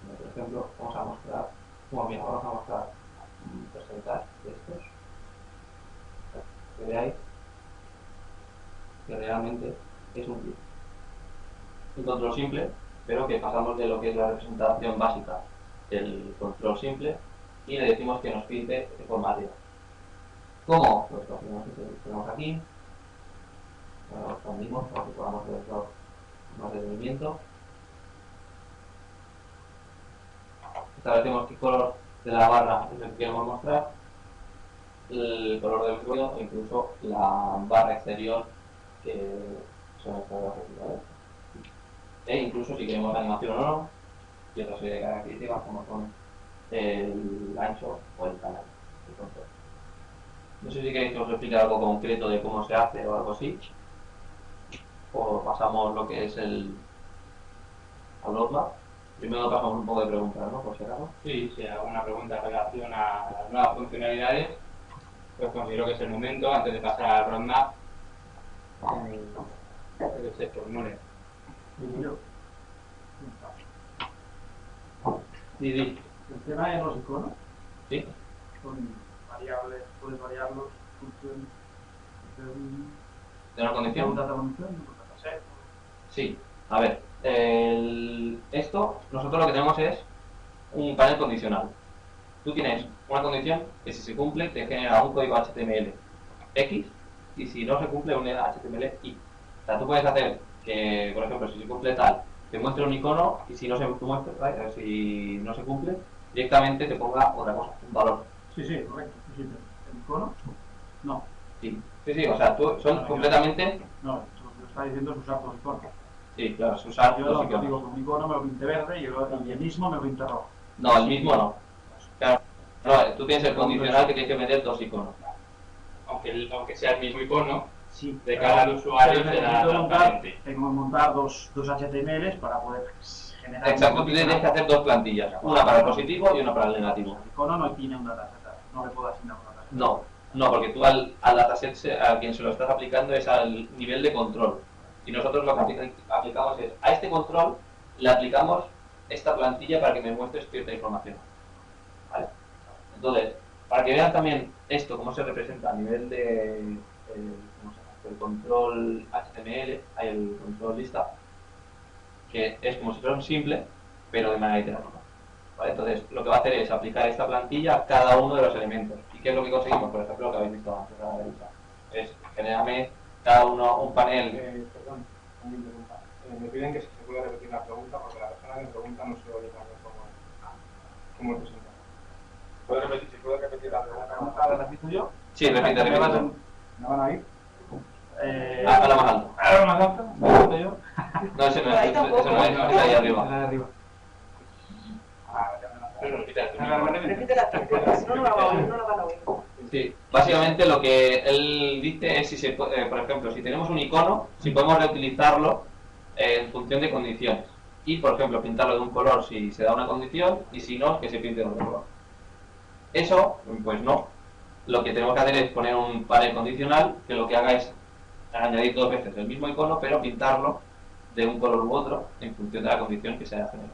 Por ejemplo, vamos a mostrar un porcentaje de estos, que veáis que realmente es un control simple, pero que pasamos de lo que es la representación básica del control simple y le decimos que nos pinte de forma arriba. ¿Cómo? Pues lo tenemos aquí, lo expandimos para que podamos verlo más detenimiento. Establecemos qué color de la barra es el que queremos mostrar, el color del código e incluso la barra exterior, que son estas barras, ¿vale? E incluso si queremos animación o no, y otra serie de características como son el ancho o el canal. No sé si queréis que os explique algo concreto de cómo se hace o algo así, o pasamos lo que es al roadmap. Primero pasamos un poco de preguntas, ¿no? Por si acaso. Sí, si hay alguna pregunta en relación a las nuevas funcionalidades, pues considero que es el momento, antes de pasar al roadmap, que se formule. Sí. El tema de los iconos, ¿Sí? son variables, puedes variarlos, funciones, ¿De una condición? un data condición, un dataset. Sí. A ver, esto, nosotros lo que tenemos es un panel condicional. Tú tienes una condición que si se cumple te genera un código HTML X, y si no se cumple un HTML Y. O sea, tú puedes hacer que, por ejemplo, si se cumple tal, te muestre un icono, y si no se muestra, ¿vale? Si no se cumple, directamente te ponga otra cosa, un valor. Sí, correcto. Sí, pero ¿el icono? No. Sí, o sea, son completamente... No, lo que está diciendo es usar los iconos. Sí, claro, es usar Yo dos lo iconos. digo que un icono me lo pinte verde y el mismo me lo pinte rojo. No, el mismo no. Claro, no, tú tienes el condicional que tienes que meter dos iconos. Aunque sea el mismo icono, Sí, de cara al usuario pero será necesito montar, transparente. tengo que montar dos HTMLs para poder generar Exacto, un tú tienes que hacer dos plantillas, una para el positivo y una para el negativo. El icono no tiene un dataset, no le puedo asignar un dataset. No, no, porque tú al dataset a quien se lo estás aplicando es al nivel de control. Y nosotros lo que aplicamos es, a este control le aplicamos esta plantilla para que me muestres cierta información. ¿Vale? Entonces, para que vean también esto, cómo se representa a nivel de ¿cómo se llama? El control HTML, hay el control lista, que es como si fuera un simple, pero de manera iterativa. ¿Vale? Entonces, lo que va a hacer es aplicar esta plantilla a cada uno de los elementos. ¿Y qué es lo que conseguimos? Por ejemplo, lo que habéis visto antes a la derecha. Es generarme cada uno un panel. Perdón, no me interrumpa. Me piden que si se puede repetir la pregunta porque la persona que me pregunta no se oye también cómo es presentado. Si puede repetir la pregunta. ¿La repito yo? Sí, repite, ¿Me repite. ¿Me van a oír? Habla más alto. Ahora más alto, ¿me repito yo? No, ese no es, eso no es, está ahí arriba. La de arriba. Pero repite tú. Repítela tú, porque si no, no la van a oír, no la van a oír. Sí, básicamente lo que él dice es si se puede, por ejemplo, si tenemos un icono, si podemos reutilizarlo en función de condiciones. Y, por ejemplo, pintarlo de un color si se da una condición y si no, que se pinte de otro color. Eso, pues no. Lo que tenemos que hacer es poner un panel condicional que lo que haga es añadir dos veces el mismo icono, pero pintarlo de un color u otro en función de la condición que se haya generado.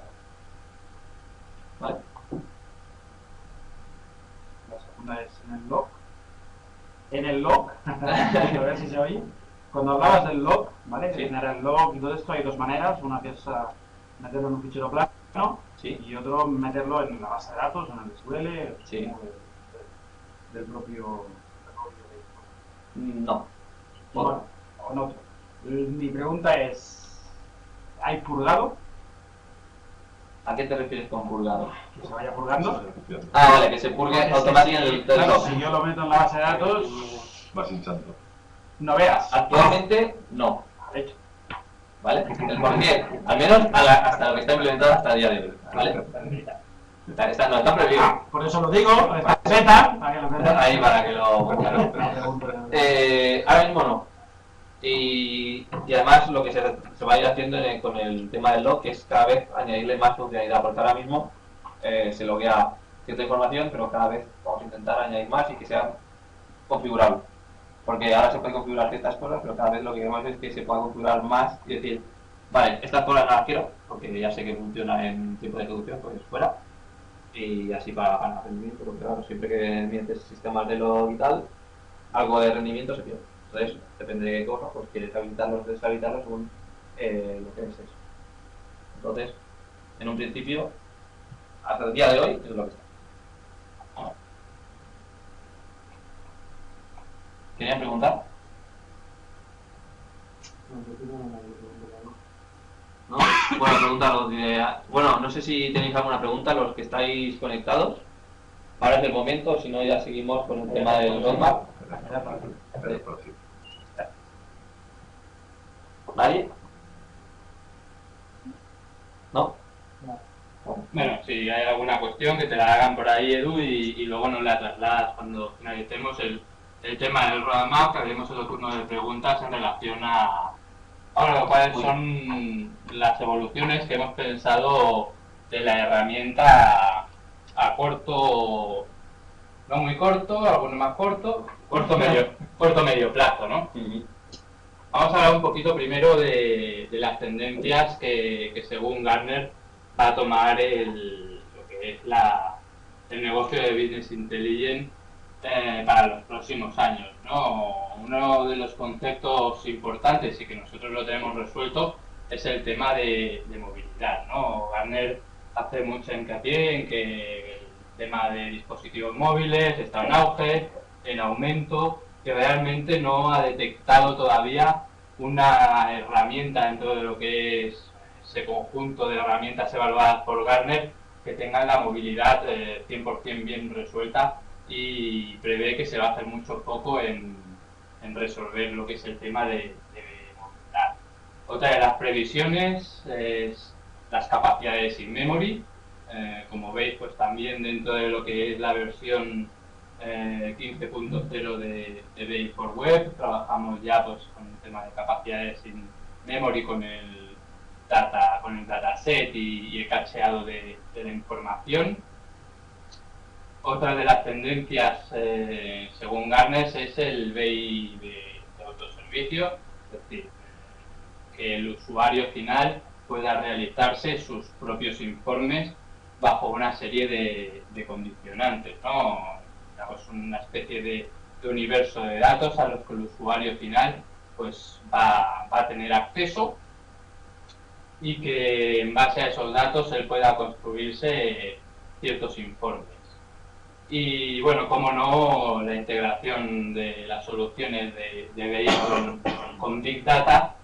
¿Vale? La segunda es en el log. En el log, a ver si se oye. Cuando hablabas del log, ¿vale? De Sí. generar el log y todo esto, hay dos maneras. Una que es meterlo en un fichero plano Sí. y otro meterlo en la base de datos, en el SQL, Sí. como del propio No. bueno, o en otro. Mi pregunta es, ¿hay purgado? ¿A qué te refieres con purgado? Que se vaya purgando. Ah, vale, que se purgue automáticamente del Claro, log. si yo lo meto en la base de datos, Vas hinchando. no veas. Actualmente no, De hecho, ¿vale? El por qué, al menos hasta lo que está implementado hasta el día de hoy, ¿vale? No, está prohibido. por eso lo digo, está beta, para que lo vean. Ahí para que lo... claro. La pregunta. Ahora mismo no. Y además lo que se va a ir haciendo con el tema del log es cada vez añadirle más funcionalidad, porque ahora mismo se loguea cierta información, pero cada vez vamos a intentar añadir más y que sea configurable. Porque ahora se puede configurar ciertas cosas, pero cada vez lo que queremos es que se pueda configurar más y decir, vale, estas cosas no las quiero, porque ya sé que funciona en tiempo de ejecución, pues fuera. Y así para ganar rendimiento, porque claro, siempre que mientes sistemas de log y tal, algo de rendimiento se pierde. Entonces, depende de qué cosa, pues quieres habilitarlos o deshabilitarlos según lo que es eso. Entonces, en un principio, hasta el día de hoy, es lo que está. ¿Querían preguntar? ¿No? Bueno, preguntarlo. Bueno, no sé si tenéis alguna pregunta, los que estáis conectados. Ahora es el momento, si no ya seguimos con el tema del roadmap. ¿Nadie? ¿No? Bueno, si hay alguna cuestión que te la hagan por ahí, Edu, y luego nos la trasladas cuando finalicemos el tema del roadmap, que haremos otro turno de preguntas en relación a ahora cuáles son las evoluciones que hemos pensado de la herramienta a corto, no muy corto, alguno más corto medio plazo, ¿no? Vamos a hablar un poquito primero de las tendencias que según Gartner va a tomar lo que es el negocio de Business Intelligence para los próximos años, ¿no? Uno de los conceptos importantes y que nosotros lo tenemos resuelto es el tema de movilidad, ¿no? Gartner hace mucho hincapié en que el tema de dispositivos móviles está en auge, en aumento, que realmente no ha detectado todavía una herramienta dentro de lo que es ese conjunto de herramientas evaluadas por Gartner que tengan la movilidad 100% bien resuelta, y prevé que se va a hacer mucho foco en resolver lo que es el tema de movilidad. Otra de las previsiones es las capacidades in memory. Como veis, pues también dentro de lo que es la versión 15.0 de BI for Web, trabajamos ya pues con el tema de capacidades in memory con el dataset y el cacheado de la información. Otra de las tendencias, según Gartner, es el BI de autoservicio, es decir, que el usuario final pueda realizarse sus propios informes bajo una serie de condicionantes, ¿no? Digamos, una especie de universo de datos a los que el usuario final pues va a tener acceso y que en base a esos datos él pueda construirse ciertos informes. Y bueno, como no, la integración de las soluciones de BI con Big Data,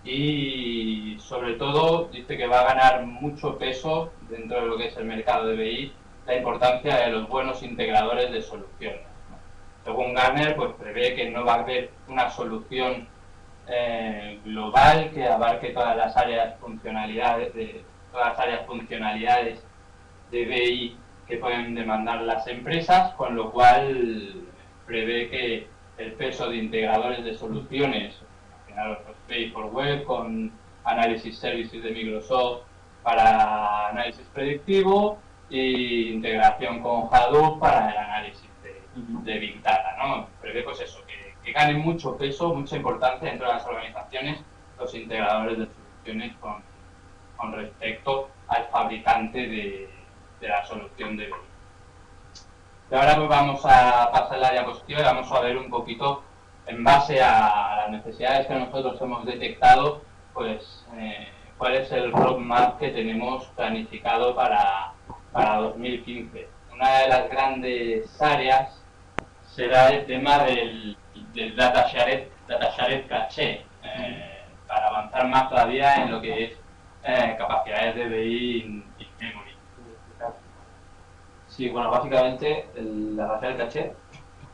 y sobre todo dice que va a ganar mucho peso dentro de lo que es el mercado de BI la importancia de los buenos integradores de soluciones, ¿no? Según Gartner, pues prevé que no va a haber una solución global que abarque todas las áreas funcionalidades de BI que pueden demandar las empresas, con lo cual prevé que el peso de integradores de soluciones, pues BI for Web con Analysis Services de Microsoft para análisis predictivo e integración con Hadoop para el análisis de Big Data, ¿no? Prevé pues eso, que ganen mucho peso, mucha importancia dentro de las organizaciones los integradores de soluciones con respecto al fabricante de la solución de BI. Y ahora pues vamos a pasar la diapositiva y vamos a ver un poquito, en base a las necesidades que nosotros hemos detectado, pues cuál es el roadmap que tenemos planificado para 2015. Una de las grandes áreas será el tema del Data Shared Cache, para avanzar más todavía en lo que es capacidades de BI in memory. Sí, bueno, básicamente la Data Shared Cache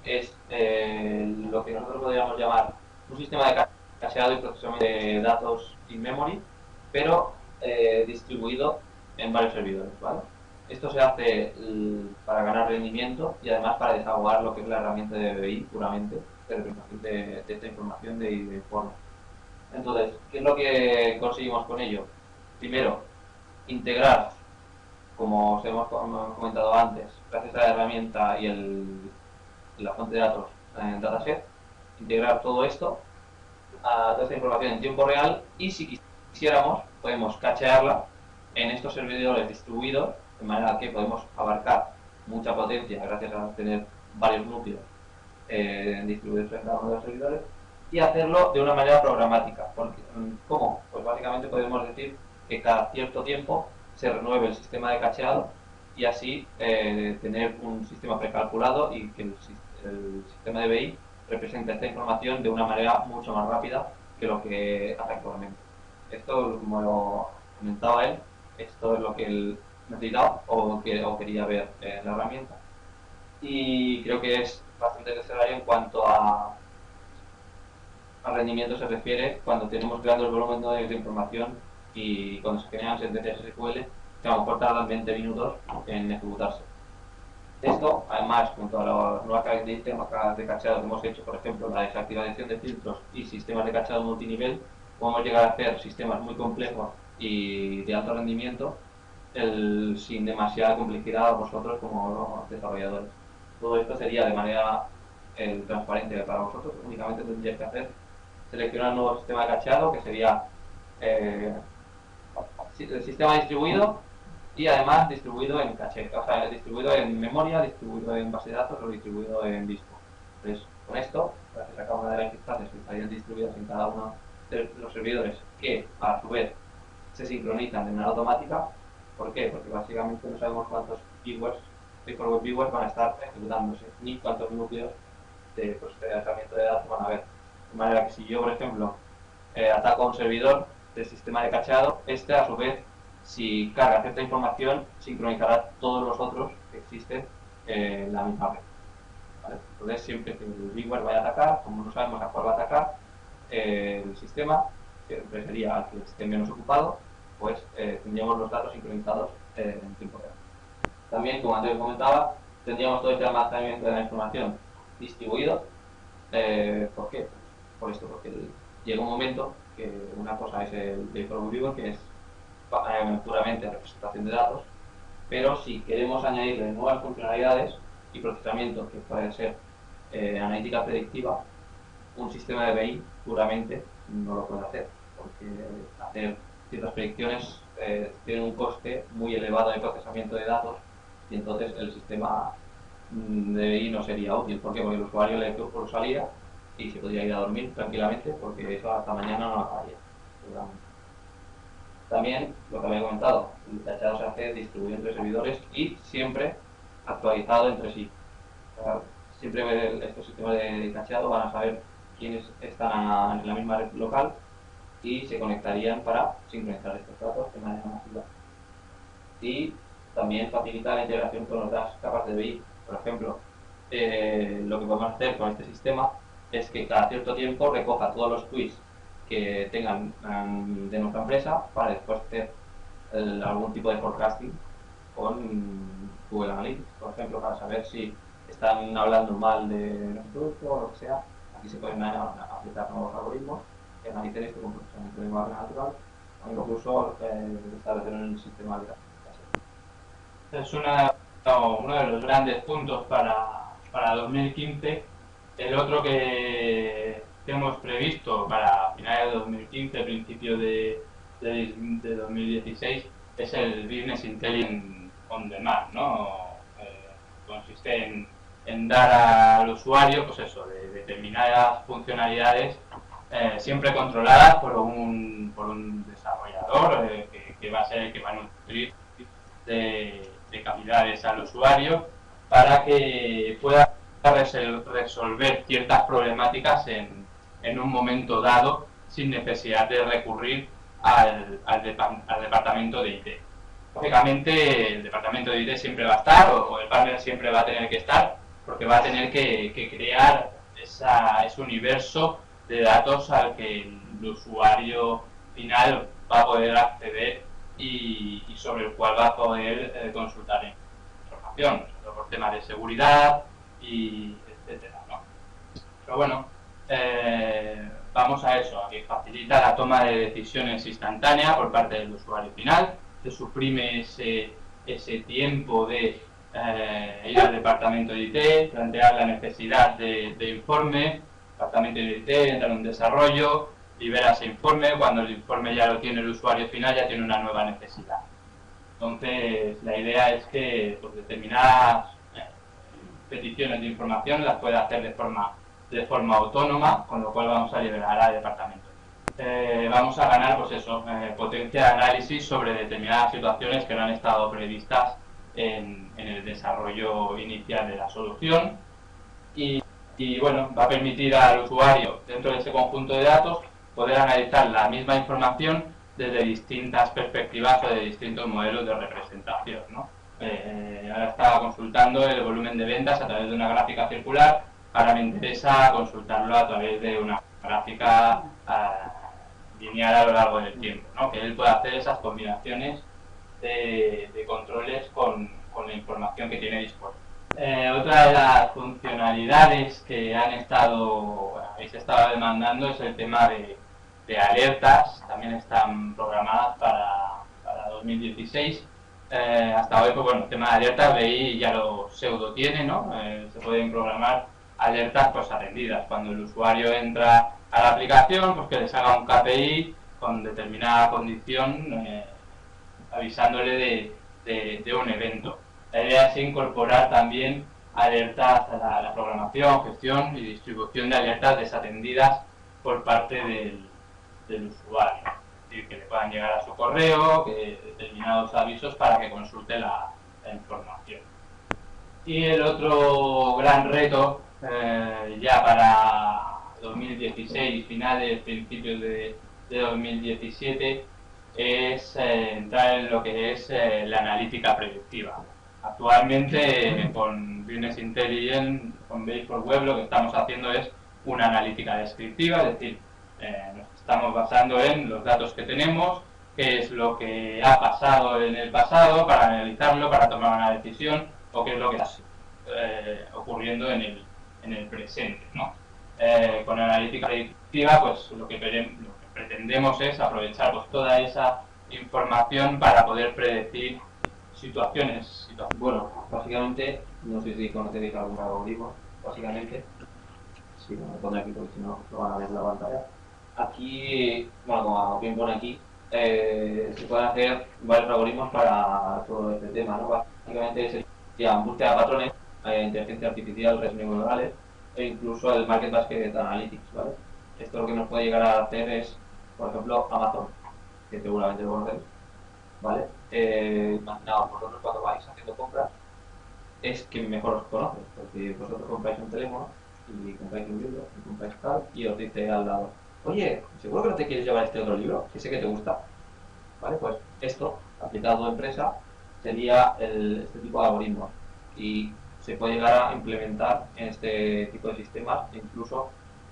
es lo que nosotros podríamos llamar un sistema de cacheado y procesamiento de datos in memory, pero distribuido en varios servidores, ¿vale? Esto se hace para ganar rendimiento y además para desahogar lo que es la herramienta de BI puramente de representación de esta información de informe. Entonces, ¿qué es lo que conseguimos con ello? Primero, integrar, como os hemos comentado antes, gracias a la herramienta y la fuente de datos en dataset, integrar todo esto a toda esta información en tiempo real, y si quisiéramos podemos cachearla en estos servidores distribuidos, de manera que podemos abarcar mucha potencia gracias a tener varios núcleos distribuidos en cada uno de los servidores, y hacerlo de una manera programática. ¿Cómo? Pues básicamente podemos decir que cada cierto tiempo se renueve el sistema de cacheado y así tener un sistema precalculado y que el sistema de BI represente esta información de una manera mucho más rápida que lo que hace actualmente. Esto, como lo comentaba él, esto es lo que él necesitaba o quería ver en la herramienta, y creo que es bastante necesario en cuanto al rendimiento se refiere, cuando tenemos grandes volúmenes de información y cuando se generan sentencias SQL que a lo mejor tardan 20 minutos en ejecutarse. Esto, además, junto a las nuevas características de cacheado que hemos hecho, por ejemplo, la desactivación de filtros y sistemas de cacheado multinivel, podemos llegar a hacer sistemas muy complejos y de alto rendimiento sin demasiada complejidad a vosotros como desarrolladores. Todo esto sería de manera transparente para vosotros. Únicamente tendríais que hacer seleccionar un nuevo sistema de cacheado, que sería el sistema distribuido y además distribuido en caché, o sea, distribuido en memoria, distribuido en base de datos o distribuido en disco. Entonces, con esto, gracias a cada una de las instancias que estarían distribuidas en cada uno de los servidores, que a su vez se sincronizan de manera automática. ¿Por qué? Porque básicamente no sabemos cuántos viewers, web viewers van a estar ejecutándose, ni cuántos núcleos de procesamiento de datos van a haber. De manera que si yo, por ejemplo, ataco a un servidor del sistema de cacheado, este a su vez, si carga cierta información, sincronizará todos los otros que existen en la misma red, ¿vale? Entonces, siempre que el viewer vaya a atacar, como no sabemos a cuál va a atacar, el sistema siempre sería al que esté menos ocupado, pues tendríamos los datos sincronizados en tiempo real. También, como antes comentaba, tendríamos todo este almacenamiento de la información distribuido. ¿Por qué? Por esto, porque llega un momento que una cosa es el data viewer, que es puramente representación de datos, pero si queremos añadirle nuevas funcionalidades y procesamiento que puede ser analítica predictiva, un sistema de BI puramente no lo puede hacer, porque hacer ciertas predicciones tiene un coste muy elevado de procesamiento de datos y entonces el sistema de BI no sería útil. ¿Por qué? Porque el usuario le pulsaría y se podría ir a dormir tranquilamente porque eso hasta mañana no acabaría. También, lo que había comentado, el cacheado se hace distribuido entre servidores y siempre actualizado entre sí. Siempre estos sistemas de cacheado van a saber quiénes están en la misma red local y se conectarían para sincronizar estos datos de manera masiva. Y también facilita la integración con otras capas de BI. Por ejemplo, lo que podemos hacer con este sistema es que cada cierto tiempo recoja todos los tweets que tengan de nuestra empresa para después hacer algún tipo de forecasting con Google Analytics, por ejemplo, para saber si están hablando mal de nuestro producto o lo que sea. Aquí se pueden aplicar nuevos algoritmos que analicen esto con procesamiento de lenguaje natural o incluso establecer un sistema de Es uno de los grandes puntos para 2015. El otro que hemos previsto para finales de 2015, principio de 2016, es el Business Intelligence on Demand, ¿no? Consiste en dar al usuario, pues eso, de determinadas funcionalidades siempre controladas por un desarrollador que va a ser el que va a nutrir de calidades al usuario para que pueda resolver ciertas problemáticas en un momento dado sin necesidad de recurrir al departamento de IT. Lógicamente el departamento de IT siempre va a estar o el partner siempre va a tener que estar porque va a tener que crear ese universo de datos al que el usuario final va a poder acceder y sobre el cual va a poder consultar información, por temas de seguridad y etcétera, ¿no? Pero bueno, vamos a eso, a que facilita la toma de decisiones instantánea por parte del usuario final, se suprime ese tiempo de ir al departamento de IT, plantear la necesidad de informe, departamento de IT, entrar en un desarrollo, libera ese informe, cuando el informe ya lo tiene el usuario final ya tiene una nueva necesidad. Entonces la idea es que pues, determinadas peticiones de información las pueda hacer de forma autónoma, con lo cual vamos a liberar al departamento. Vamos a ganar pues eso, potencia de análisis sobre determinadas situaciones que no han estado previstas en el desarrollo inicial de la solución y bueno, va a permitir al usuario dentro de ese conjunto de datos poder analizar la misma información desde distintas perspectivas o de distintos modelos de representación, ¿no? Ahora estaba consultando el volumen de ventas a través de una gráfica circular, ahora me interesa consultarlo a través de una gráfica lineal a lo largo del tiempo, ¿no? Que él pueda hacer esas combinaciones de controles con la información que tiene disponible. Otra de las funcionalidades que habéis estado demandando es el tema de alertas, también están programadas para 2016. Hasta hoy, pues bueno, el tema de alertas, BI ya lo pseudo tiene, ¿no? Se pueden programar alertas pues atendidas. Cuando el usuario entra a la aplicación, pues que les haga un KPI con determinada condición, avisándole de un evento. La idea es incorporar también alertas a la programación, gestión y distribución de alertas desatendidas por parte del usuario. Es decir, que le puedan llegar a su correo, que determinados avisos para que consulte la información. Y el otro gran reto, ya para 2016, finales, principios de 2017, es entrar en lo que es la analítica predictiva. Actualmente con Business Intelligence, con BI4Web, lo que estamos haciendo es una analítica descriptiva, es decir, nos estamos basando en los datos que tenemos, qué es lo que ha pasado en el pasado para analizarlo, para tomar una decisión, o qué es lo que está ocurriendo en el presente, ¿no? Con la analítica predictiva, pues lo que pretendemos es aprovechar pues, toda esa información para poder predecir situaciones. Bueno, básicamente, no sé si conocéis algún algoritmo, básicamente, sí, me pone aquí porque si no lo van a ver en la pantalla. Aquí, bueno, como bien pone aquí, se pueden hacer varios algoritmos para todo este tema, ¿no? Básicamente serían búsqueda de patrones, inteligencia artificial, redes neuronales e incluso el Market Basket Analytics, ¿vale? Esto lo que nos puede llegar a hacer es, por ejemplo, Amazon, que seguramente lo conocéis, ¿vale? Imaginaos, vosotros cuando vais haciendo compras, es que mejor os conoces, porque vosotros compráis un teléfono y compráis un libro y compráis tal y os dice al lado, oye, ¿seguro que no te quieres llevar este otro libro? Que sé que te gusta. ¿Vale? Pues esto, aplicado a tu empresa, sería este tipo de algoritmos y se puede llegar a implementar en este tipo de sistemas e incluso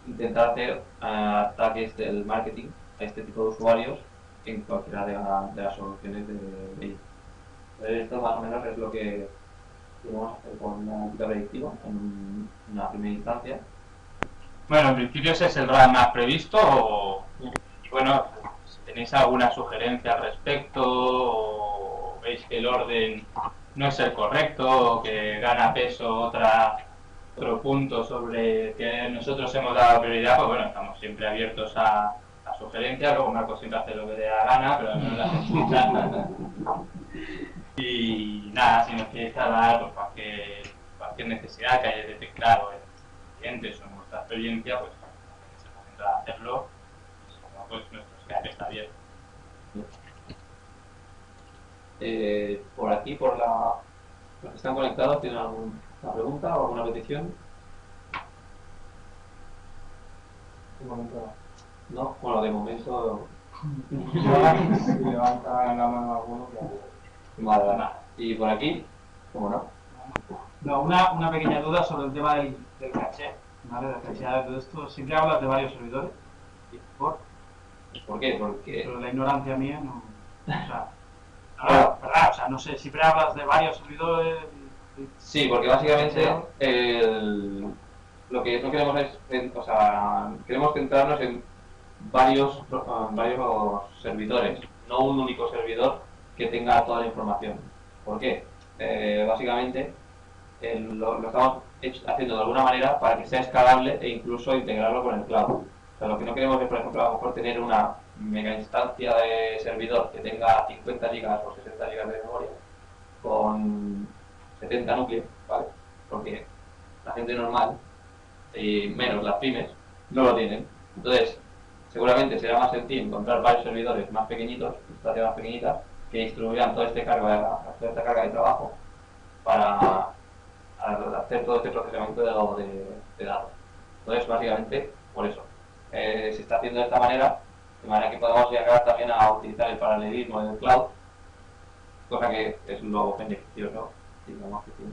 intentar hacer ataques del marketing a este tipo de usuarios en cualquiera de las soluciones de ellos. Esto más o menos es lo que queremos hacer con una analítica predictiva en una primera instancia. Bueno, en principio ese es el roadmap previsto y bueno, si tenéis alguna sugerencia al respecto o veis que el orden no es el correcto o que gana peso otro punto sobre que nosotros hemos dado prioridad, pues bueno, estamos siempre abiertos a sugerencias. Luego Marcos siempre hace lo que le da la gana, pero no las escucha. Y nada, si nos queréis hablar, pues cualquier necesidad que hayáis detectado en los clientes o en vuestra experiencia, pues se intenta hacerlo, pues nuestro Skype está abierto. Por aquí, los que están conectados, ¿tienen alguna pregunta o alguna petición? Un momento. No, bueno, de momento. Si levanta la mano alguno, que Vale. ¿Y por aquí? ¿Cómo no? No, una pequeña duda sobre el tema del caché, ¿vale? De la cacheada de todo esto. Siempre hablas de varios servidores. ¿Por? ¿Por qué? Porque Pero la ignorancia mía no. O sea, ¿verdad? O sea, no sé, siempre hablas de varios servidores. sí, porque básicamente lo que no queremos es, queremos centrarnos en varios servidores, no un único servidor que tenga toda la información. ¿Por qué? Básicamente lo estamos haciendo de alguna manera para que sea escalable e incluso integrarlo con el cloud. O sea, lo que no queremos es, por ejemplo, a lo mejor tener una mega instancia de servidor que tenga 50 GB o 60 GB de memoria con 70 núcleos, ¿vale? Porque la gente normal, y menos las pymes, no lo tienen. Entonces, seguramente será más sencillo encontrar varios servidores más pequeñitos, instancias más pequeñitas, que distribuyan toda esta carga de trabajo para hacer todo este procesamiento de datos. Entonces, básicamente, por eso. Se está haciendo de esta manera, de manera que podamos llegar también a utilizar el paralelismo del cloud, cosa que es lo beneficioso, digamos, que tiene,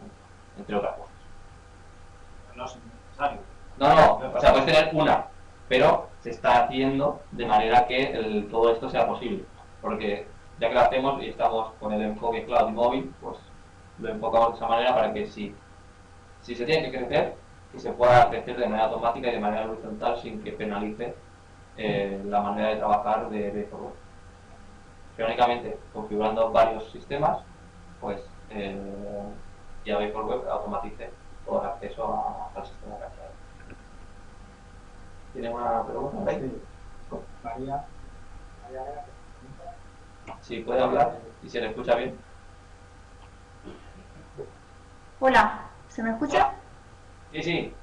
entre otras cosas. No es necesario. No, o sea, puedes tener una, pero se está haciendo de manera que todo esto sea posible, porque ya que lo hacemos y estamos con el enfoque cloud y móvil, pues lo enfocamos de esa manera para que si se tiene que crecer, que se pueda crecer de manera automática y de manera horizontal sin que penalice la manera de trabajar de software. Que únicamente configurando varios sistemas, pues ya veis por web automatice todo el acceso al sistema cacheado. ¿Tiene una pregunta? sí. María. Si puede hablar y se le escucha bien. Hola, ¿se me escucha? Sí.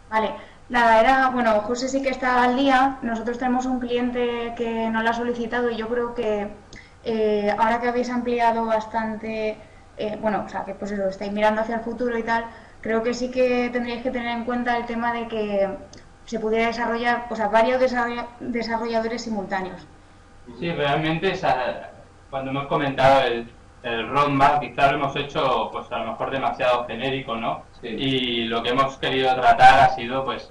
Vale, nada, bueno, José sí que está al día. Nosotros tenemos un cliente que nos lo ha solicitado y yo creo que ahora que habéis ampliado bastante, o sea, que pues eso, estáis mirando hacia el futuro y tal, creo que sí que tendríais que tener en cuenta el tema de que se pudiera desarrollar, o sea, varios desarrolladores simultáneos. Sí, realmente cuando hemos comentado el roadmap, quizá lo hemos hecho pues a lo mejor demasiado genérico, ¿no? Sí. Y lo que hemos querido tratar ha sido pues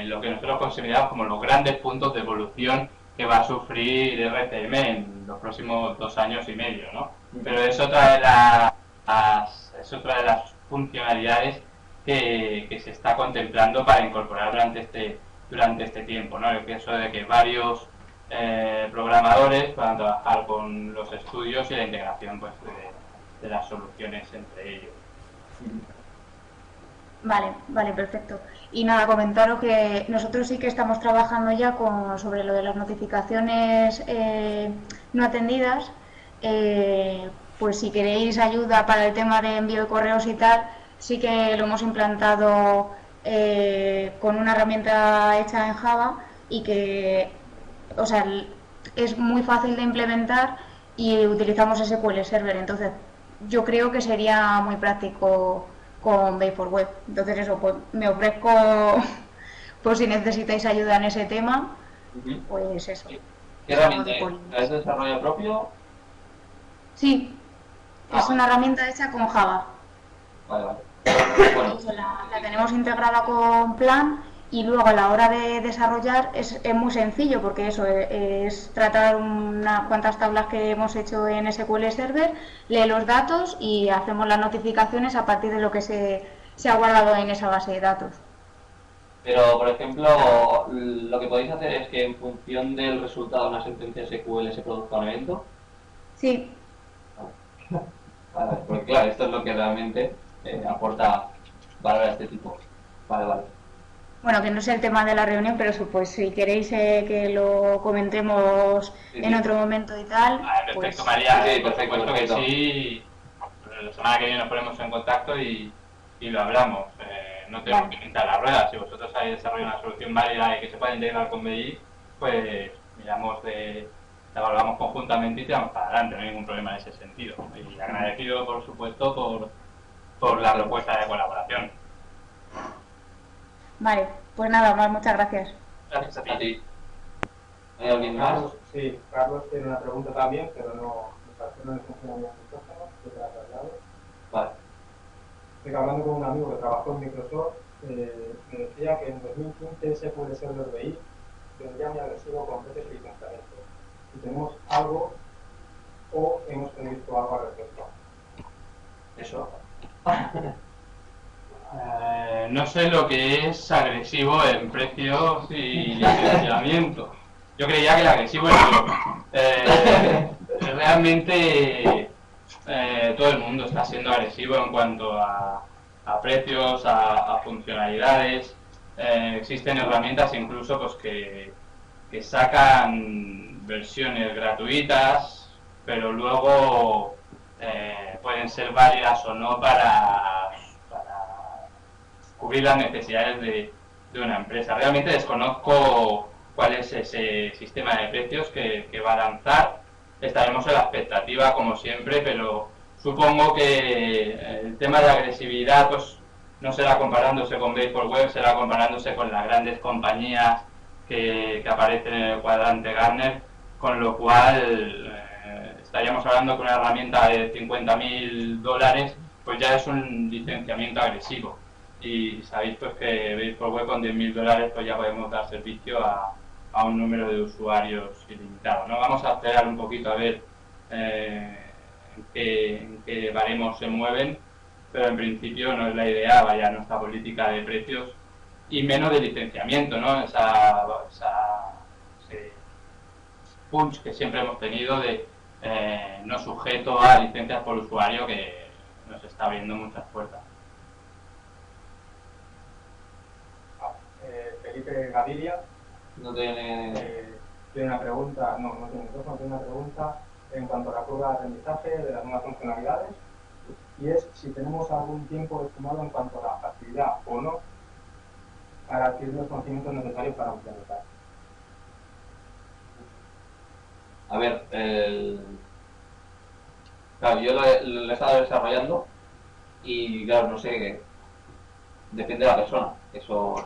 lo que nosotros consideramos como los grandes puntos de evolución que va a sufrir RCM en los próximos 2 años y medio, ¿no? Pero es otra de las funcionalidades que se está contemplando para incorporar durante este tiempo, ¿no? El caso de que varios programadores puedan trabajar con los estudios y la integración pues, de las soluciones entre ellos. Vale, perfecto. Y nada, comentaros que nosotros sí que estamos trabajando ya sobre lo de las notificaciones no atendidas. Pues si queréis ayuda para el tema de envío de correos y tal, sí que lo hemos implantado con una herramienta hecha en Java y que, o sea, es muy fácil de implementar y utilizamos SQL Server. Entonces, yo creo que sería muy práctico con Base4Web. Entonces eso, pues me ofrezco por si necesitáis ayuda en ese tema, pues eso. ¿Qué herramienta es? ¿Es de desarrollo propio? Sí, es una herramienta hecha con Java. Vale. Bueno. La tenemos integrada con Plan y luego a la hora de desarrollar es muy sencillo porque eso es tratar unas cuantas tablas que hemos hecho en SQL Server, lee los datos y hacemos las notificaciones a partir de lo que se ha guardado en esa base de datos. Pero, por ejemplo, lo que podéis hacer es que en función del resultado de una sentencia SQL se produzca un evento. Sí. Vale, porque claro, esto es lo que realmente aporta valor a este tipo. Vale. Bueno, que no es el tema de la reunión, pero eso, pues si queréis que lo comentemos en otro momento y tal. Perfecto, pues... María, Sí, por supuesto que sí. La semana que viene nos ponemos en contacto y lo hablamos. No tenemos que pintar la rueda. Si vosotros habéis desarrollado una solución válida y que se pueda integrar con BI, pues la evaluamos conjuntamente y tiramos para adelante. No hay ningún problema en ese sentido. Y agradecido, por supuesto, por la propuesta de colaboración. Vale, pues nada más, muchas gracias. Gracias a ti. ¿Hay alguien más? Sí, Carlos tiene una pregunta también, pero no le funciona bien el micrófono, que te la traslado. Vale. Estoy hablando con un amigo que trabajó en Microsoft, me decía que en 2015 SQL Server BI vendría muy agresivo con precios y licenciamiento. Si tenemos algo o hemos previsto algo al respecto. Eso. No sé lo que es agresivo en precios y licenciamiento. Yo creía que el agresivo era realmente todo el mundo está siendo agresivo en cuanto a precios, a funcionalidades. Existen herramientas incluso pues que sacan versiones gratuitas, pero luego pueden ser válidas o no para cubrir las necesidades de una empresa. Realmente desconozco cuál es ese sistema de precios que va a lanzar. Estaremos en la expectativa como siempre, pero supongo que el tema de agresividad pues no será comparándose con Base4Web, será comparándose con las grandes compañías que aparecen en el cuadrante Gartner, con lo cual estaríamos hablando que una herramienta de $50.000 pues ya es un licenciamiento agresivo. Y sabéis pues que Base4Web con $10.000 pues ya podemos dar servicio a un número de usuarios ilimitado, ¿no? Vamos a esperar un poquito a ver en qué baremos se mueven, pero en principio no es la idea, vaya, nuestra política de precios y menos de licenciamiento, ¿no? Ese punch que siempre hemos tenido de no sujeto a licencias por usuario que nos está abriendo muchas puertas. Felipe Gaviria No tiene... tiene una pregunta, no tiene micrófono, tiene una pregunta en cuanto a la curva de aprendizaje de las nuevas funcionalidades, y es si tenemos algún tiempo estimado en cuanto a la facilidad o no para adquirir los conocimientos necesarios para implementar. A ver, claro, yo lo he estado desarrollando y claro, no sé, depende de la persona. Eso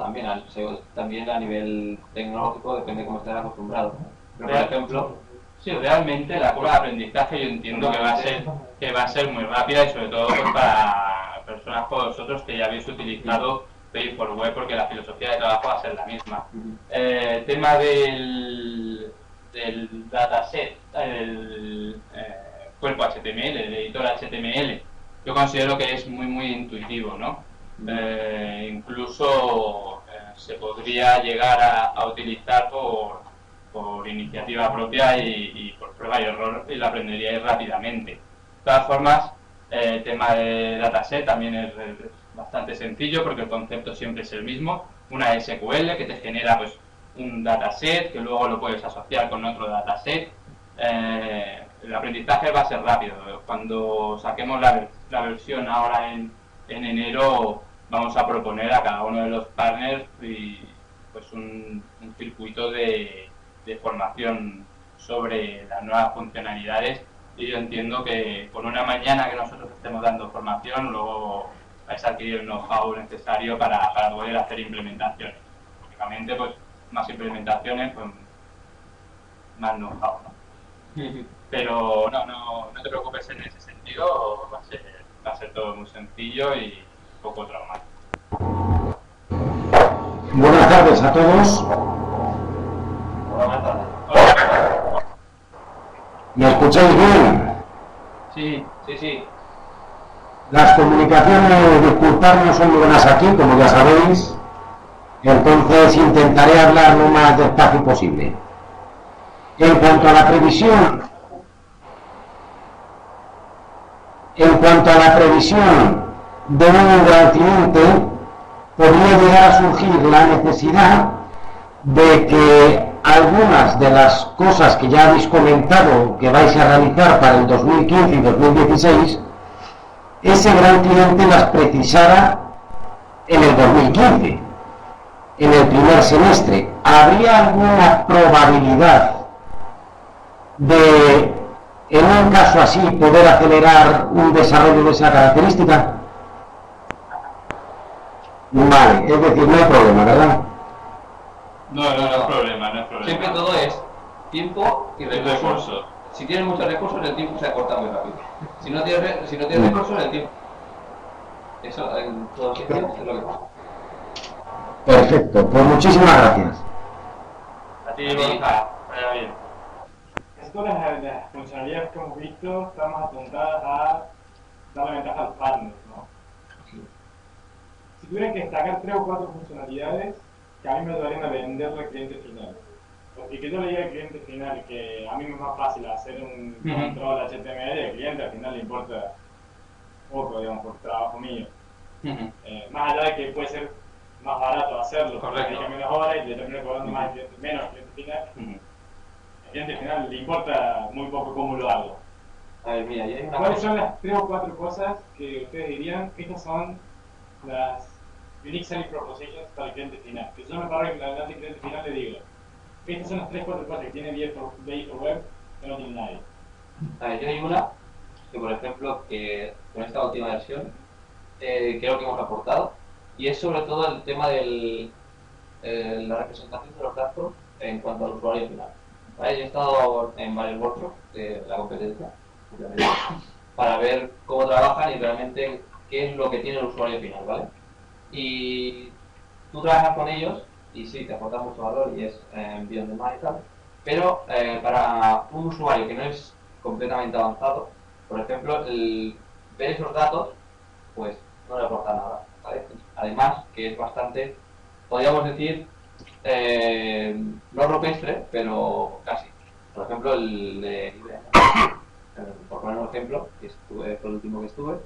también a nivel tecnológico depende de cómo estés acostumbrado. Pero, por ejemplo, sí, realmente la curva de aprendizaje yo entiendo que va a ser muy rápida y sobre todo pues, para personas como vosotros que ya habéis utilizado pay for web porque la filosofía de trabajo va a ser la misma. Tema del dataset, el cuerpo HTML, el editor HTML, yo considero que es muy intuitivo, ¿no? Incluso se podría llegar a utilizar por iniciativa propia y por prueba y error, y lo aprenderíais rápidamente. De todas formas, el tema de dataset también es bastante sencillo porque el concepto siempre es el mismo. Una SQL que te genera pues un dataset que luego lo puedes asociar con otro dataset. El aprendizaje va a ser rápido. Cuando saquemos la versión ahora en enero, vamos a proponer a cada uno de los partners pues un circuito de formación sobre las nuevas funcionalidades, y yo entiendo que con una mañana que nosotros estemos dando formación, luego vais a adquirir el know-how necesario para poder hacer implementaciones. Lógicamente, pues más implementaciones, pues más know-how, ¿no? Pero no te preocupes en ese sentido, va a ser todo muy sencillo y poco traumático. Buenas tardes a todos. Buenas tardes. ¿Me escucháis bien? Sí. Las comunicaciones, disculpad, no son muy buenas aquí, como ya sabéis. Entonces intentaré hablar lo más despacio posible. En cuanto a la previsión de un gran cliente, podría llegar a surgir la necesidad de que algunas de las cosas que ya habéis comentado que vais a realizar para el 2015 y 2016, ese gran cliente las precisara en el 2015, en el primer semestre. ¿Habría alguna probabilidad de, en un caso así, poder acelerar un desarrollo de esa característica? Vale, es decir, no hay problema, ¿verdad? No es problema. Siempre todo es tiempo y recursos. Si tienes muchos recursos, el tiempo se acorta muy rápido. Si no tienes recursos, el tiempo. Eso en todos los sitios es lo que pasa. Perfecto, pues muchísimas gracias. A ti, Borja, vaya bien. Esto, las funcionalidades que hemos visto, están más apuntadas a darle ventaja al partner, ¿no? Si tuvieran que destacar 3 o 4 funcionalidades que a mí me ayudarían a venderle al cliente final, porque que yo le diga al cliente final que a mí me es más fácil hacer un control HTML, al cliente al final le importa poco, digamos, por trabajo mío. Más allá de que puede ser más barato hacerlo, correcto, que menos horas y le termino cobrando más menos al cliente final. Al cliente final le importa muy poco cómo lo hago. A ver, mira, yo hay una ¿Cuáles cosa. son las 3 o 4 cosas que ustedes dirían? Estas son las Unique Selling Propositions para el cliente final. Que yo me paro en la cliente final le digo, estas son las 3 o 4 cosas que tiene Bay for Web que no tiene nadie. A ver, yo hay una que, por ejemplo, que con esta última versión creo que hemos aportado, y es sobre todo el tema de la representación de los datos en cuanto al usuario final. ¿Vale? Yo he estado en varios workshops de la competencia para ver cómo trabajan y realmente qué es lo que tiene el usuario final, ¿vale? Y tú trabajas con ellos y sí, te aporta mucho valor y es bien de más y tal, pero para un usuario que no es completamente avanzado, por ejemplo, el ver esos datos, pues no le aporta nada, ¿vale? Además, que es bastante, podríamos decir, no rupestre, pero casi. Por ejemplo, el de por poner un ejemplo, que fue el último que estuve,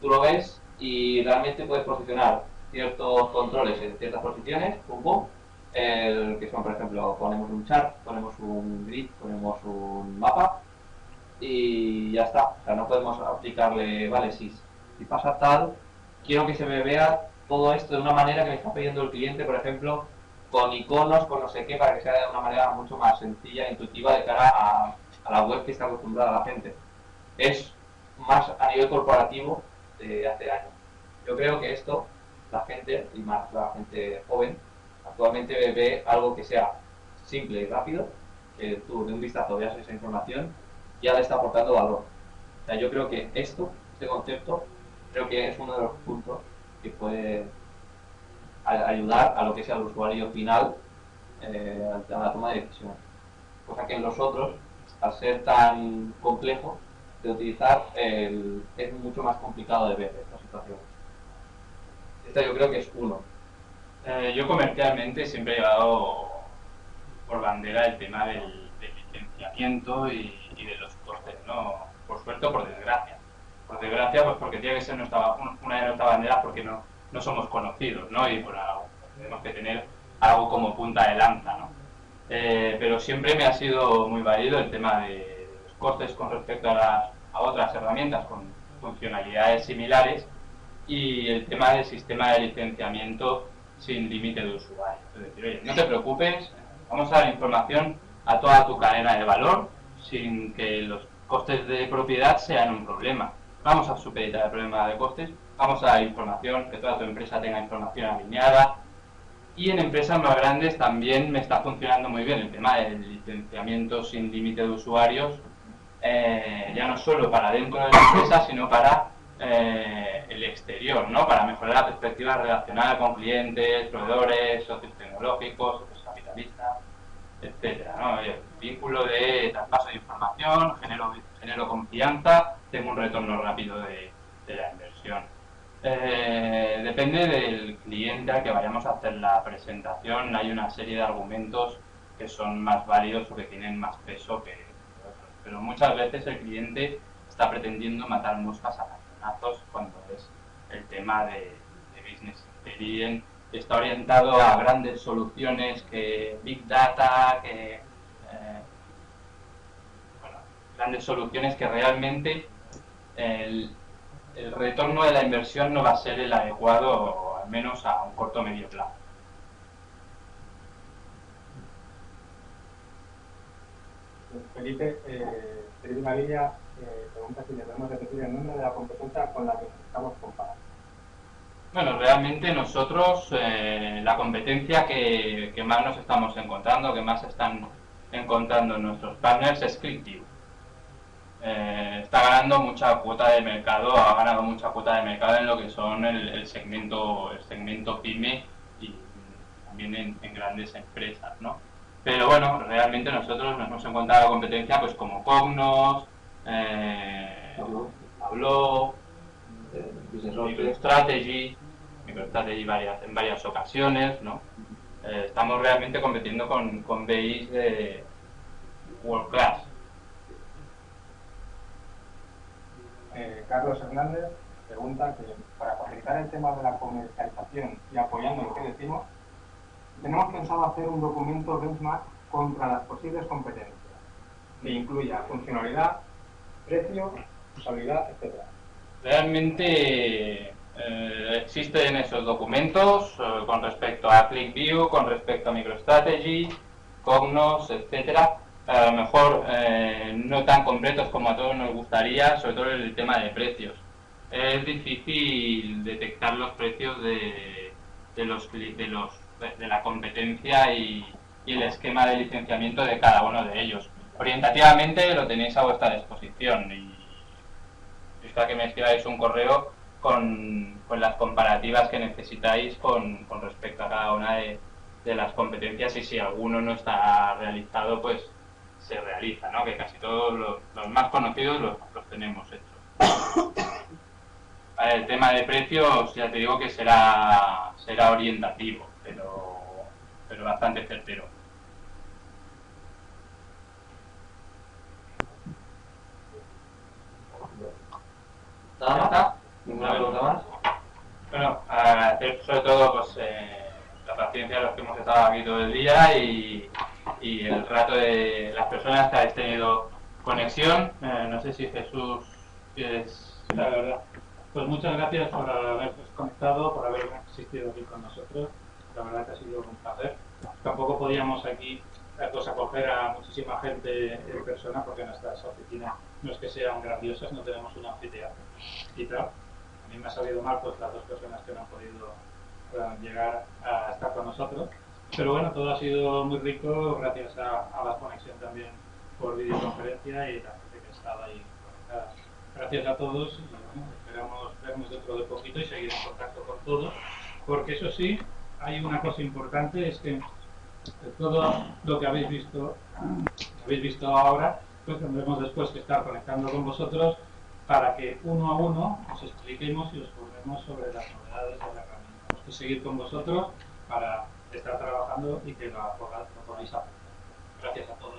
tú lo ves y realmente puedes posicionar ciertos controles en ciertas posiciones, pum pum, que son, por ejemplo, ponemos un chart, ponemos un grid, ponemos un mapa y ya está. O sea, no podemos aplicarle, vale, si pasa tal, quiero que se me vea todo esto de una manera que me está pidiendo el cliente, por ejemplo, con iconos, con no sé qué, para que sea de una manera mucho más sencilla e intuitiva de cara a la web que está acostumbrada la gente. Es más a nivel corporativo de hace años. Yo creo que esto, la gente, y más la gente joven, actualmente ve algo que sea simple y rápido, que tú de un vistazo veas esa información, ya le está aportando valor. O sea, yo creo que este concepto, creo que es uno de los puntos que puede ayudar a lo que sea el usuario final a la toma de decisiones. Cosa que en los otros, al ser tan complejo de utilizar, es mucho más complicado de ver esta situación. Esta yo creo que es uno. Yo comercialmente siempre he llevado por bandera el tema del licenciamiento y de los costes, ¿no? Por suerte o por desgracia. Por desgracia, pues porque tiene que ser una de nuestras banderas porque no somos conocidos, ¿no? Y por algo tenemos que tener algo como punta de lanza, ¿no? Pero siempre me ha sido muy válido el tema de los costes con respecto a otras herramientas con funcionalidades similares y el tema del sistema de licenciamiento sin límite de usuario. Es decir, oye, no te preocupes, vamos a dar información a toda tu cadena de valor sin que los costes de propiedad sean un problema. Vamos a supeditar el problema de costes, vamos a dar información, que toda tu empresa tenga información alineada. Y en empresas más grandes también me está funcionando muy bien el tema del licenciamiento sin límite de usuarios, ya no solo para dentro de la empresa, sino para el exterior, ¿no? Para mejorar la perspectiva relacional con clientes, proveedores, socios tecnológicos, socios capitalistas, etcétera, ¿no? El vínculo de traspaso de información, genero confianza, tengo un retorno rápido de la inversión. Depende del cliente al que vayamos a hacer la presentación, hay una serie de argumentos que son más válidos o que tienen más peso que otros, pero muchas veces el cliente está pretendiendo matar moscas a cañonazos cuando es el tema de Business Intelligence, está orientado a grandes soluciones que Big Data, grandes soluciones que realmente el retorno de la inversión no va a ser el adecuado, o al menos a un corto o medio plazo. Felipe Gaviria pregunta si le podemos repetir el nombre de la competencia con la que nos estamos comparando. Bueno, realmente nosotros, la competencia que más nos estamos encontrando, que más están encontrando nuestros partners es ClickView. Está ganando mucha cuota de mercado, ha ganado mucha cuota de mercado en lo que son el segmento PYME y también en grandes empresas, ¿no? Pero bueno, realmente nosotros nos hemos encontrado competencia pues como Cognos, Tableau, MicroStrategy en varias ocasiones, ¿no? Estamos realmente compitiendo con BIs de world class. Carlos Hernández pregunta que para facilitar el tema de la comercialización y apoyando lo que decimos, tenemos pensado hacer un documento benchmark contra las posibles competencias, que incluya funcionalidad, precio, usabilidad, etc. Realmente existen esos documentos con respecto a ClickView, con respecto a MicroStrategy, Cognos, etcétera. A lo mejor no tan completos como a todos nos gustaría, sobre todo en el tema de precios. Es difícil detectar los precios de la competencia y el esquema de licenciamiento de cada uno de ellos. Orientativamente lo tenéis a vuestra disposición y para que me escribáis un correo con las comparativas que necesitáis con respecto a cada una de las competencias, y si alguno no está realizado, pues se realiza, ¿no? Que casi todos los más conocidos los tenemos hechos. El tema de precios, ya te digo que será orientativo, pero bastante certero. ¿Nada más? ¿Ninguna pregunta más? Bueno, agradecer sobre todo pues, la paciencia de los que hemos estado aquí todo el día y el rato de las personas que habéis tenido conexión. No sé si Jesús quieres... La verdad. Pues muchas gracias por haber conectado, por haber asistido aquí con nosotros. La verdad que ha sido un placer. Tampoco podíamos aquí acoger a muchísima gente en persona porque nuestras oficinas no es que sean grandiosas, no tenemos un anfiteatro y tal. A mí me ha salido mal pues las dos personas que no han podido llegar a estar con nosotros. Pero bueno, todo ha sido muy rico gracias a la conexión también por videoconferencia y la gente que ha estado ahí conectada. Gracias a todos y bueno, esperamos vernos dentro de poquito y seguir en contacto con todos, porque eso sí, hay una cosa importante, es que todo lo que habéis visto ahora, pues tendremos después que estar conectando con vosotros para que uno a uno os expliquemos y os informemos sobre las novedades de la herramienta. Tenemos que seguir con vosotros para estar trabajando y que lo podáis hacer. Gracias a todos.